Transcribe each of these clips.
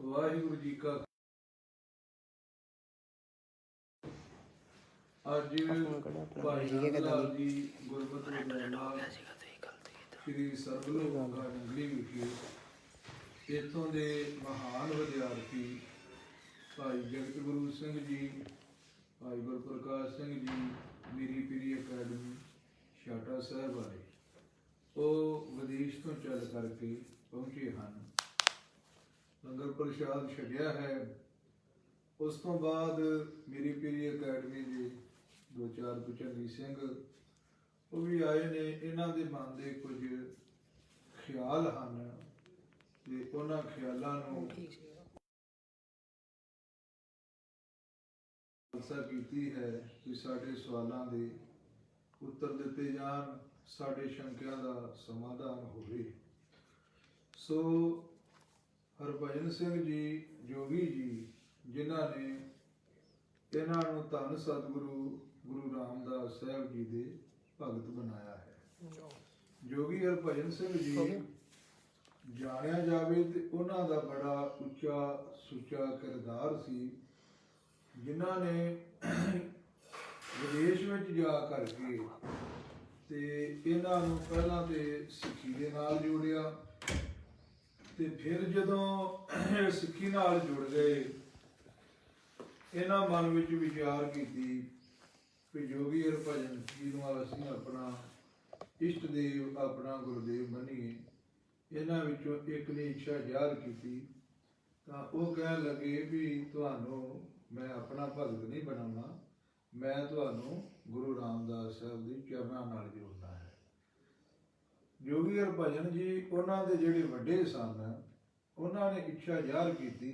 ਵਾਹਿਗੁਰੂ ਜੀ ਕਾ ਅੱਜ ਭਾਈ ਨੰਦ ਲਾਲ ਜੀ ਗੁਰਮਤਿ ਵਿਦਵਾਨ ਸ੍ਰੀ ਸਰਬਲੋਕ ਨਗਰੀ ਵਿਖੇ ਇੱਥੋਂ ਦੇ ਮਹਾਨ ਵਿਦਿਆਰਥੀ ਭਾਈ ਜਗਤ ਗੁਰੂ ਸਿੰਘ ਜੀ, ਭਾਈ ਗੁਰਪ੍ਰਕਾਸ਼ ਸਿੰਘ ਜੀ, ਮੀਰੀ ਪੀਰੀ ਅਕੈਡਮੀ ਛਾਟਾ ਸਾਹਿਬ ਵਾਲੇ ਉਹ ਵਿਦੇਸ਼ ਤੋਂ ਚੱਲ ਕਰਕੇ ਪਹੁੰਚੇ ਹਨ। ਲੰਗਰ ਪ੍ਰਸ਼ਾਦ ਛਕਿਆ ਹੈ। ਉਸ ਤੋਂ ਬਾਅਦ ਮੀਰੀ ਪੀਰੀ ਅਕੈਡਮੀ ਦੇ ਦੋ ਚਾਰ ਭੁਚੰਗੀ ਸਿੰਘ ਉਹ ਵੀ ਆਏ ਨੇ। ਇਹਨਾਂ ਦੇ ਮਨ ਦੇ ਕੁਝ ਖਿਆਲ ਹਨ ਤੇ ਉਹਨਾਂ ਖਿਆਲਾਂ ਨੂੰ ਖਾਲਸਾ ਕੀਤੀ ਹੈ ਕਿ ਸਾਡੇ ਸਵਾਲਾਂ ਦੇ ਉੱਤਰ ਦਿੱਤੇ ਜਾਣ, ਸਾਡੇ ਸ਼ੰਕਿਆਂ ਦਾ ਸਮਾਧਾਨ ਹੋਵੇ। ਸੋ ਹਰਭਜਨ ਸਿੰਘ ਜੀ ਜੋਗੀ ਜੀ, ਜਿਨ੍ਹਾਂ ਨੇ ਇਹਨਾਂ ਨੂੰ ਧੰਨ ਸਤਿਗੁਰੂ ਗੁਰੂ ਰਾਮਦਾਸ ਸਾਹਿਬ ਜੀ ਦੇ ਭਗਤ ਬਣਾਇਆ ਹੈ। ਜੋਗੀ ਹਰਭਜਨ ਸਿੰਘ ਜੀ ਜਾਣਿਆ ਜਾਵੇ ਤੇ ਉਹਨਾਂ ਦਾ ਬੜਾ ਉੱਚਾ ਸੁੱਚਾ ਕਿਰਦਾਰ ਸੀ, ਜਿਨ੍ਹਾਂ ਨੇ ਵਿਦੇਸ਼ ਵਿੱਚ ਜਾ ਕਰਕੇ ਤੇ ਇਹਨਾਂ ਨੂੰ ਪਹਿਲਾਂ ਤੇ ਸਿੱਖੀ ਦੇ ਨਾਲ ਜੋੜਿਆ ਤੇ ਫਿਰ ਜਦੋਂ ਸਿੱਖੀ ਨਾਲ ਜੁੜ ਗਏ, ਇਹਨਾਂ ਮਨ ਵਿੱਚ ਵਿਚਾਰ ਕੀਤੀ ਕਿ ਜੋਗੀ ਹਰਭਜਨ ਜੀ ਨੂੰ ਅਸੀਂ ਆਪਣਾ ਇਸ਼ਟ ਦੇਵ, ਆਪਣਾ ਗੁਰਦੇਵ ਮੰਨੀਏ। ਇਹਨਾਂ ਵਿੱਚੋਂ ਇੱਕ ਨੇ ਇੱਛਾ ਜ਼ਾਹਰ ਕੀਤੀ ਤਾਂ ਉਹ ਕਹਿਣ ਲੱਗੇ ਵੀ ਤੁਹਾਨੂੰ ਮੈਂ ਆਪਣਾ ਭਗਤ ਨਹੀਂ ਬਣਾਉਣਾ, ਮੈਂ ਤੁਹਾਨੂੰ ਗੁਰੂ ਰਾਮਦਾਸ ਸਾਹਿਬ ਦੇ ਚਰਨਾਂ ਨਾਲ ਜੋੜਨਾ ਹੈ। ਜੋਗੀ ਹਰਭਜਨ ਜੀ ਉਹਨਾਂ ਦੇ ਜਿਹੜੇ ਵੱਡੇ ਸਨ, ਉਹਨਾਂ ਨੇ ਇੱਛਾ ਜ਼ਾਹਰ ਕੀਤੀ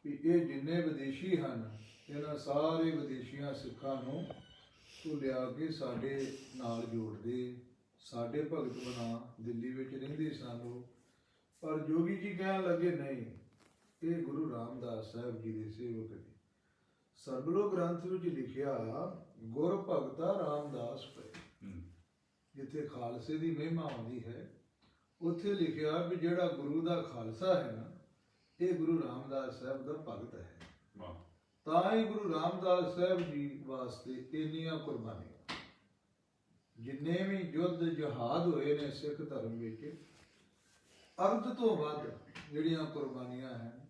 ਕਿ ਇਹ ਜਿੰਨੇ ਵਿਦੇਸ਼ੀ ਹਨ, ਇਹਨਾਂ ਸਾਰੇ ਵਿਦੇਸ਼ੀਆਂ ਸਿੱਖਾਂ ਨੂੰ ਤੂੰ ਲਿਆ ਕੇ ਸਾਡੇ ਨਾਲ ਜੋੜ ਦੇ, ਸਾਡੇ ਭਗਤ ਬਣਾ। ਦਿੱਲੀ ਵਿੱਚ ਰਹਿੰਦੇ ਸਨ ਉਹ, ਪਰ ਜੋਗੀ ਜੀ ਕਹਿਣ ਲੱਗੇ ਨਹੀਂ, ਇਹ ਗੁਰੂ ਰਾਮਦਾਸ ਸਾਹਿਬ ਜੀ ਦੇ ਸੇਵਕ ਨੇ। ਸਰਬਲੋਕ ਗ੍ਰੰਥ ਵਿੱਚ ਲਿਖਿਆ ਗੁਰ ਭਗਤਾ ਰਾਮਦਾਸ ਪਏ, ਜਿੱਥੇ ਖਾਲਸੇ ਦੀ ਮਹਿਮਾ ਆਉਂਦੀ ਹੈ ਉੱਥੇ ਲਿਖਿਆ ਵੀ ਜਿਹੜਾ ਗੁਰੂ ਦਾ ਖਾਲਸਾ ਹੈ ਨਾ, ਇਹ ਗੁਰੂ ਰਾਮਦਾਸ ਸਾਹਿਬ ਦਾ ਭਗਤ ਹੈ। ਤਾਂ ਹੀ ਗੁਰੂ ਰਾਮਦਾਸ ਸਾਹਿਬ ਜੀ ਵਾਸਤੇ ਇੰਨੀਆਂ ਕੁਰਬਾਨੀਆਂ, ਜਿੰਨੇ ਵੀ ਯੁੱਧ ਜਹਾਦ ਹੋਏ ਨੇ ਸਿੱਖ ਧਰਮ ਵਿੱਚ, ਅਰਧ ਤੋਂ ਵੱਧ ਜਿਹੜੀਆਂ ਕੁਰਬਾਨੀਆਂ ਹਨ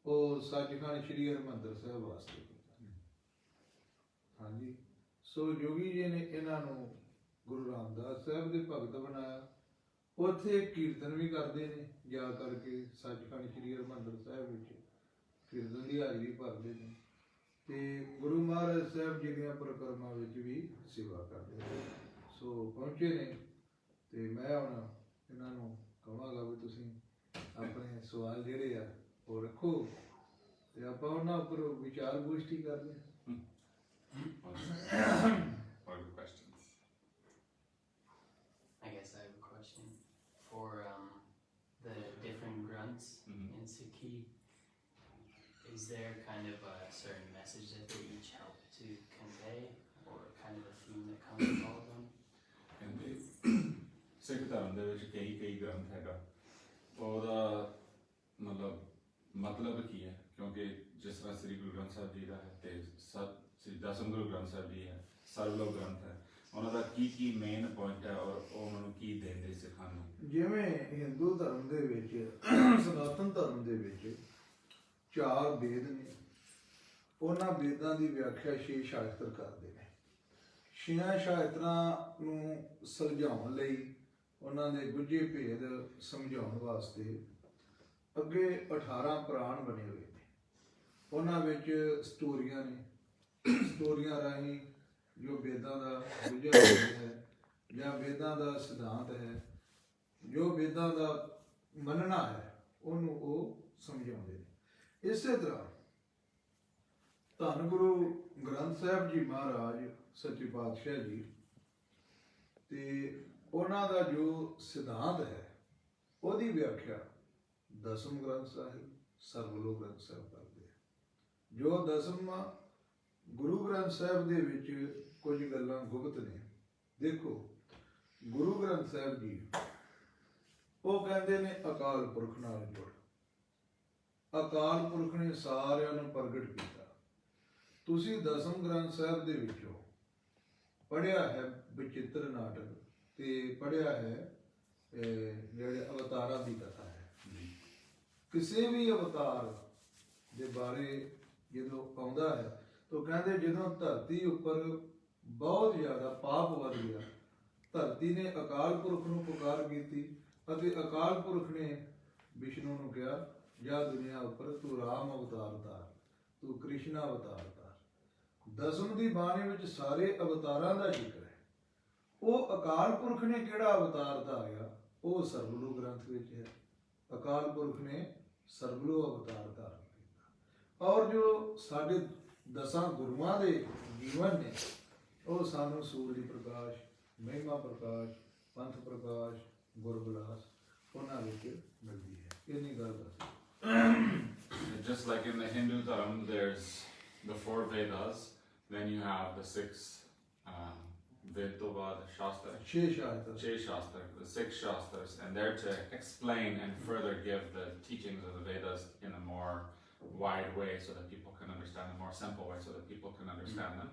ਉਹ ਸੱਚਖੰਡ ਸ੍ਰੀ ਹਰਿਮੰਦਰ ਸਾਹਿਬ ਵਾਸਤੇ। ਹਾਂਜੀ, ਸੋ ਜੋਗੀ ਜੀ ਨੇ ਇਹਨਾਂ ਨੂੰ ਗੁਰੂ ਰਾਮਦਾਸ ਸਾਹਿਬ ਦੇ ਭਗਤ ਬਣਾਇਆ। ਉੱਥੇ ਕੀਰਤਨ ਵੀ ਕਰਦੇ ਨੇ, ਜਾ ਕਰਕੇ ਸੱਚਖੰਡ ਸ੍ਰੀ ਹਰਿਮੰਦਰ ਸਾਹਿਬ ਵਿੱਚ ਕੀਰਤਨ ਦੀ ਹਾਜ਼ਰੀ ਭਰਦੇ ਨੇ ਤੇ ਗੁਰੂ ਮਹਾਰਾਜ ਸਾਹਿਬ ਜੀ ਦੀਆਂ ਪਰਿਕਰਮਾ ਵਿੱਚ ਵੀ ਸੇਵਾ ਕਰਦੇ ਨੇ। ਸੋ ਪਹੁੰਚੇ ਨੇ ਤੇ ਮੈਂ ਹੁਣ ਇਹਨਾਂ ਨੂੰ ਕਹਾਂਗਾ ਵੀ ਤੁਸੀਂ ਆਪਣੇ ਸਵਾਲ ਜਿਹੜੇ ਆ ਉਹ ਰੱਖੋ ਤੇ ਆਪਾਂ ਉਹਨਾਂ ਉੱਪਰ ਵਿਚਾਰ ਗੋਸ਼ਟੀ ਕਰਦੇ ਹਾਂ। I guess I have a question for the different grunts in Sikhi. Is there kind of a certain message that they each help to convey, or kind of a theme that comes with all of them? ਸਿੱਖ ਧਰਮ ਦੇ ਵਿੱਚ ਕਈ ਗ੍ਰੰਥ ਹੈਗਾ, ਉਹਦਾ ਮਤਲਬ ਕੀ ਹੈ? ਕਿਉਂਕਿ ਜਿਸ ਤਰ੍ਹਾਂ ਸ੍ਰੀ ਗੁਰੂ ਗ੍ਰੰਥ ਸਾਹਿਬ ਜੀ ਦਾ ਹੈ ਤੇ ਸ੍ਰੀ ਦਸਮ ਗੁਰੂ ਗ੍ਰੰਥ ਸਾਹਿਬ ਜੀ ਹੈ, ਸਰਬਲੋਕ ਗ੍ਰੰਥ ਹੈ, ਉਹਨਾਂ ਦਾ ਕੀ ਮੇਨ ਪੁਆਇੰਟ ਹੈ ਔਰ ਉਹ ਉਹਨਾਂ ਨੂੰ ਕੀ ਦਿੰਦੇ ਸਿੱਖਾਂ ਨੂੰ? ਜਿਵੇਂ ਹਿੰਦੂ ਧਰਮ ਦੇ ਵਿੱਚ, ਸਨਾਤਨ ਧਰਮ ਦੇ ਵਿੱਚ 4 ਵੇਦ ਨੇ, ਉਹਨਾਂ ਵੇਦਾਂ ਦੀ ਵਿਆਖਿਆ 6 ਸ਼ਾਸਤਰ ਕਰਦੇ ਨੇ। 6 ਸ਼ਾਸਤਰਾਂ ਨੂੰ ਸੁਲਝਾਉਣ ਲਈ, ਉਹਨਾਂ ਦੇ ਗੁੱਝੇ ਭੇਦ ਸਮਝਾਉਣ ਵਾਸਤੇ ਅੱਗੇ 18 ਪੁਰਾਣ ਬਣੇ ਹੋਏ ਨੇ। ਉਹਨਾਂ ਵਿੱਚ ਸਟੋਰੀਆਂ ਨੇ, ਸਟੋਰੀਆਂ ਰਾਹੀਂ ਜੋ ਵੇਦਾਂ ਦਾ ਗੁੱਝਾ ਭੇਦ ਹੈ ਜਾਂ ਵੇਦਾਂ ਦਾ ਸਿਧਾਂਤ ਹੈ, ਜੋ ਵੇਦਾਂ ਦਾ ਮੰਨਣਾ ਹੈ, ਉਹਨੂੰ ਉਹ ਸਮਝਾਉਂਦੇ ਨੇ। ਇਸੇ ਤਰ੍ਹਾਂ ਧੰਨ ਗੁਰੂ ਗ੍ਰੰਥ ਸਾਹਿਬ ਜੀ ਮਹਾਰਾਜ ਸੱਚੇ ਪਾਤਸ਼ਾਹ ਜੀ ਤੇ ਉਹਨਾਂ ਦਾ ਜੋ ਸਿਧਾਂਤ ਹੈ, ਉਹਦੀ ਵਿਆਖਿਆ ਦਸਮ ਗ੍ਰੰਥ ਸਾਹਿਬ, ਸਰਬਲੋਕ ਗ੍ਰੰਥ ਸਾਹਿਬ ਕਰਦੇ ਆ। ਜੋ ਦਸਮ ਗੁਰੂ ਗ੍ਰੰਥ ਸਾਹਿਬ ਦੇ ਵਿੱਚ ਕੁਝ ਗੱਲਾਂ ਗੁਪਤ ਨੇ। ਦੇਖੋ, ਗੁਰੂ ਗ੍ਰੰਥ ਸਾਹਿਬ ਜੀ ਉਹ ਕਹਿੰਦੇ ਨੇ ਅਕਾਲ ਪੁਰਖ ਨਾਲ ਜੁੜ, ਅਕਾਲ ਪੁਰਖ ਨੇ ਸਾਰਿਆਂ ਨੂੰ ਪ੍ਰਗਟ ਕੀਤਾ। ਤੁਸੀਂ ਦਸਮ ਗ੍ਰੰਥ ਸਾਹਿਬ ਦੇ ਵਿੱਚੋਂ ਪੜ੍ਹਿਆ ਹੈ ਬਚਿੱਤਰ ਨਾਟਕ ਤੇ ਪੜ੍ਹਿਆ ਹੈ ਜਿਹੜੇ ਅਵਤਾਰਾਂ ਦੀ ਕਥਾ ਹੈ। ਕਿਸੇ ਵੀ ਅਵਤਾਰ ਦੇ ਬਾਰੇ ਜਦੋਂ ਆਉਂਦਾ ਹੈ ਤਾਂ ਕਹਿੰਦੇ ਜਦੋਂ ਧਰਤੀ ਉੱਪਰ ਬਹੁਤ ਜ਼ਿਆਦਾ ਪਾਪ ਵੱਧ ਗਿਆ, ਧਰਤੀ ਨੇ ਅਕਾਲ ਪੁਰਖ ਨੂੰ ਪੁਕਾਰ ਕੀਤੀ ਅਤੇ ਅਕਾਲ ਪੁਰਖ ਨੇ ਵਿਸ਼ਨੂੰ ਨੂੰ ਕਿਹਾ ਜਾ ਦੁਨੀਆ ਉੱਪਰ ਤੂੰ ਰਾਮ ਅਵਤਾਰ ਧਾਰ, ਤੂੰ ਕ੍ਰਿਸ਼ਨ ਅਵਤਾਰ ਧਾਰ। ਦਸਮ ਦੀ ਬਾਣੀ ਵਿੱਚ ਸਾਰੇ ਅਵਤਾਰਾਂ ਦਾ ਜ਼ਿਕਰ ਹੈ। ਉਹ ਅਕਾਲ ਪੁਰਖ ਨੇ ਕਿਹੜਾ ਅਵਤਾਰ ਧਾਰਿਆ ਉਹ ਸਰਵਗੁਰੂ ਗ੍ਰੰਥ ਵਿੱਚ ਹੈ। ਅਕਾਲ ਪੁਰਖ ਨੇ ਸਰਵਗੁਰੂ ਅਵਤਾਰ ਧਾਰਨ ਕੀਤਾ ਔਰ ਜੋ ਸਾਡੇ ਦਸਾਂ ਗੁਰੂਆਂ ਦੇ ਜੀਵਨ ਨੇ ਉਹ ਸਾਨੂੰ ਸੂਰਜ ਪ੍ਰਕਾਸ਼, ਮਹਿਮਾ ਪ੍ਰਕਾਸ਼, ਪੰਥ ਪ੍ਰਕਾਸ਼, ਗੁਰਬਿਲਾਸ ਉਹਨਾਂ ਵਿੱਚ ਮਿਲਦੀ ਹੈ। ਇੰਨੀ ਗੱਲ ਦੱਸ। Just like in the Hindu Dharma, there's the 4 Vedas, then you have the 6 Vedavad Shastra, ਛੇ ਸ਼ਾਸਤਰ 6 Shastra, the 6 Shastras, and they're to explain and further give the teachings of the Vedas in a more wide way so that people can understand, a more simple way so that people can understand them.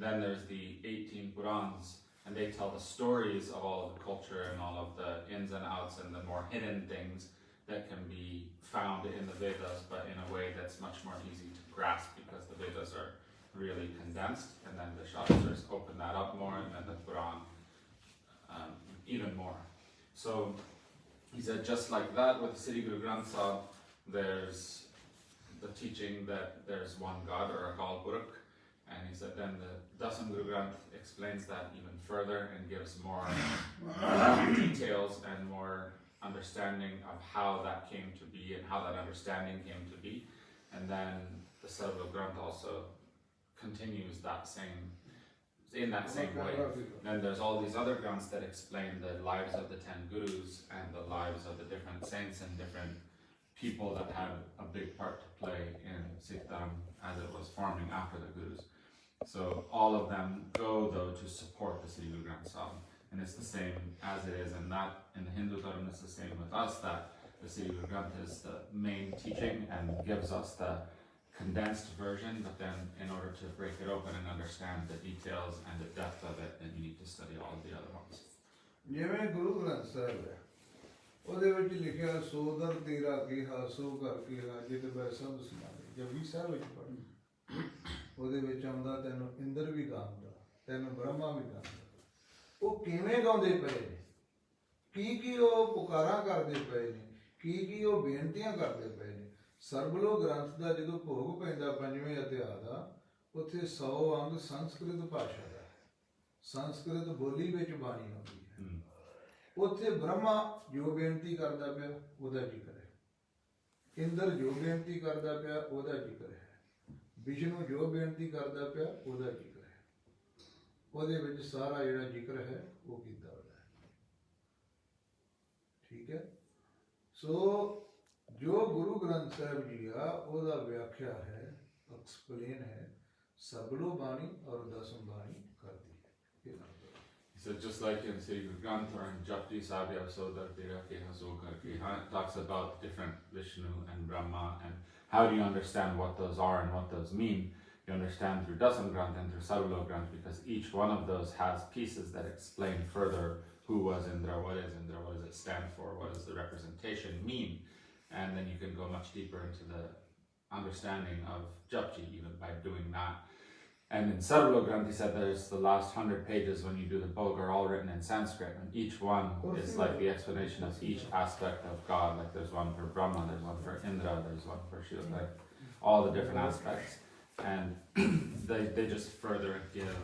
Then there's the 18 Purans, and they tell the stories of all of the culture and all of the ins and outs and the more hidden things that can be found in the Vedas, but in a way that's much more easy to grasp because the Vedas are really condensed, and then the Shastras open that up more, and then the Quran even more. So he said, just like that with Sri Guru Granth Sahib, there's the teaching that there's one God or Akal Purakh, and he said then the Dasam Guru Granth explains that even further and gives more details and more understanding of how that came to be and how that understanding came to be. And then the Sarva Granth also continues that same, in that same way. Then there's all these other Granths that explain the lives of the 10 Gurus and the lives of the different saints and different people that had a big part to play in Sikh Dharma as it was forming after the Gurus. So all of them go though to support the Sri Guru Granth Sahib. And it's the same as it is in that, in the Hindu Dharma, it's the same with us, that the Sri Guru Granth is the main teaching and gives us the condensed version, but then in order to break it open and understand the details and the depth of it, then you need to study all of the other ones. ਜਿਵੇਂ ਗੁਰੂ ਗ੍ਰੰਥ ਸਾਹਿਬ ਹੈ ਉਹਦੇ ਵਿੱਚ ਲਿਖਿਆ ਸੋਦਰ ਤੇਰਾ ਕਿਹਾ ਸੋ ਕਰ ਕਿਹਾ ਜਿਤ ਬੈ ਸਭ ਸਮਾਏ। ਜਪਜੀ ਸਾਹਿਬ ਵਿੱਚ ਪੜ੍ਹਨਾ ਉਹਦੇ ਵਿੱਚ ਆਉਂਦਾ ਤੈਨੂੰ ਇੰਦਰ ਵੀ ਗਾਉਂਦਾ, ਤੈਨੂੰ ਬ੍ਰਹਮਾ ਵੀ ਗਾਉਂਦਾ। ਉਹ ਕਿਵੇਂ ਗਾਉਂਦੇ ਪਏ ਨੇ, ਕੀ ਉਹ ਪੁਕਾਰਾਂ ਕਰਦੇ ਪਏ ਨੇ, ਕੀ ਉਹ ਬੇਨਤੀਆਂ ਕਰਦੇ ਪਏ ਨੇ। ਸਰਬਲੋ ਗ੍ਰੰਥ ਦਾ ਜਦੋਂ ਭੋਗ ਪੈਂਦਾ ਪੰਜਵੇਂ ਅਧਿਆਇ ਦਾ, ਉੱਥੇ 100 ਅੰਗ ਸੰਸਕ੍ਰਿਤ ਭਾਸ਼ਾ ਦਾ ਹੈ, ਸੰਸਕ੍ਰਿਤ ਬੋਲੀ ਵਿੱਚ ਬਾਣੀ ਆਉਂਦੀ ਹੈ। ਉੱਥੇ ਬ੍ਰਹਮਾ ਜੋ ਬੇਨਤੀ ਕਰਦਾ ਪਿਆ ਉਹਦਾ ਜ਼ਿਕਰ ਹੈ, ਇੰਦਰ ਜੋ ਬੇਨਤੀ ਕਰਦਾ ਪਿਆ ਉਹਦਾ ਜ਼ਿਕਰ ਹੈ, ਵਿਸ਼ਨੂੰ ਜੋ ਬੇਨਤੀ ਕਰਦਾ ਪਿਆ ਉਹਦਾ ਜ਼ਿਕਰ ਹੈ। ਉਹਦੇ ਵਿੱਚ ਸਾਰਾ ਜਿਹੜਾ ਜ਼ਿਕਰ ਹੈ ਉਹ ਕੀਤਾ ਹੋਇਆ ਹੈ। ਠੀਕ ਹੈ। ਸੋ ਜੋ ਗੁਰੂ ਗ੍ਰੰਥ ਸਾਹਿਬ ਜੀ ਆ ਉਹਦਾ ਵਿਆਖਿਆ ਹੈ, ਐਕਸਪਲੇਨ ਹੈ ਸਰਬਲੋ ਬਾਣੀ ਔਰ ਦਸਮ ਬਾਣੀ ਕਰਦੀ ਹੈ। He said, just like in Sri Guru Granth or in Japji Sabya Sodar Tera Keha So Kar Keha, it talks about different Vishnu and Brahma and how do you understand what those are and what those mean. You understand through Dasam Granth and through Sarvalo Granth because each one of those has pieces that explain further who was Indra, what does it stand for, what does the representation mean, and then you can go much deeper into the understanding of Japji even by doing that. And in Sarvalo Granth, he said there's the last 100 pages when you do the Bhog are all written in Sanskrit, and each one is like the explanation of each aspect of God. Like there's one for Brahma, there's one for Indra, there's one for Shiva, like all the different aspects. And they just further give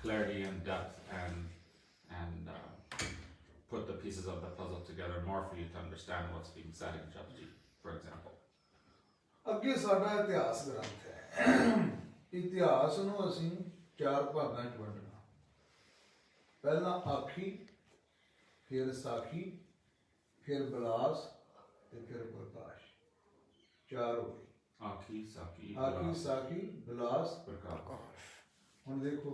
clarity and depth and put the pieces of the puzzle together more for you to understand what's being said in Japji, for example. ਅੱਗੇ ਸਾਡਾ ਇਤਿਹਾਸ ਗ੍ਰੰਥ ਹੈ। ਇਤਿਹਾਸ ਨੂੰ ਅਸੀਂ 4 ਭਾਗਾਂ 'ਚ ਵੰਡਣਾ। ਪਹਿਲਾਂ ਆਖੀ, ਫਿਰ ਸਾਖੀ, ਫਿਰ ਬਿਲਾਸ ਤੇ ਫਿਰ ਪ੍ਰਕਾਸ਼। 4 ਹੋ ਗਏ। ਆਖੀ, ਸਾਖੀ, ਬਿਲਾਸ, ਪ੍ਰਕਾਸ਼। ਹੁਣ ਦੇਖੋ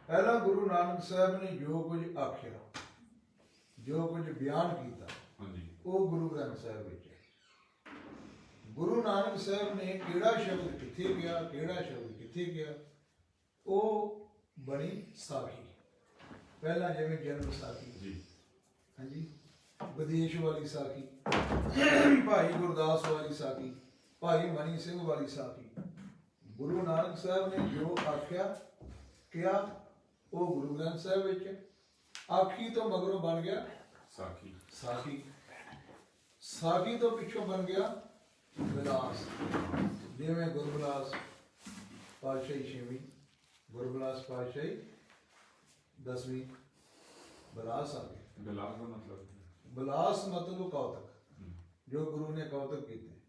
ਪਹਿਲਾਂ ਗੁਰੂ ਨਾਨਕ ਸਾਹਿਬ ਨੇ ਜੋ ਕੁਝ ਆਖਿਆ, ਜੋ ਕੁਝ ਬਿਆਨ ਕੀਤਾ, ਉਹ ਗੁਰੂ ਗ੍ਰੰਥ ਸਾਹਿਬ ਵਿੱਚ ਹੈ। ਗੁਰੂ ਨਾਨਕ ਸਾਹਿਬ ਨੇ ਕਿਹੜਾ ਸ਼ਬਦ ਕਿੱਥੇ ਗਿਆ, ਕਿਹੜਾ ਸ਼ਬਦ ਕਿੱਥੇ ਗਿਆ, ਉਹ ਬਣੀ ਸਾਖੀ। ਪਹਿਲਾਂ ਜਿਵੇਂ ਜਨਮ ਸਾਖੀ ਜੀ ਹਾਂਜੀ, ਵਿਦੇਸ਼ ਵਾਲੀ ਸਾਖੀ, ਭਾਈ ਗੁਰਦਾਸ ਵਾਲੀ ਸਾਖੀ, ਭਾਈ ਮਨੀ ਸਿੰਘ ਵਾਲੀ ਸਾਖੀ। ਗੁਰੂ ਨਾਨਕ ਸਾਹਿਬ ਨੇ ਜੋ ਆਖਿਆ ਕਿਹਾ ਉਹ ਗੁਰੂ ਗ੍ਰੰਥ ਸਾਹਿਬ ਵਿੱਚ ਆਖੀ ਤੋਂ ਮਗਰੋਂ ਬਣ ਗਿਆ ਸਾਖੀ ਸਾਖੀ। ਸਾਖੀ ਤੋਂ ਪਿੱਛੋਂ ਬਣ ਗਿਆ ਵਿਲਾਸ। ਜਿਵੇਂ ਗੁਰਬਿਲਾਸ ਪਾਤਸ਼ਾਹੀ ਛੇਵੀਂ, ਗੁਰਬਿਲਾਸ ਪਾਤਸ਼ਾਹੀ 10ਵੀਂ, ਵਿਲਾਸ ਆ ਗਏ। ਬਿਲਾਸ ਦਾ ਮਤਲਬ ਵਿਲਾਸ ਮਤਲਬ ਕੌਤਕ, ਜੋ ਗੁਰੂ ਨੇ ਕੌਤਕ ਕੀਤੇ।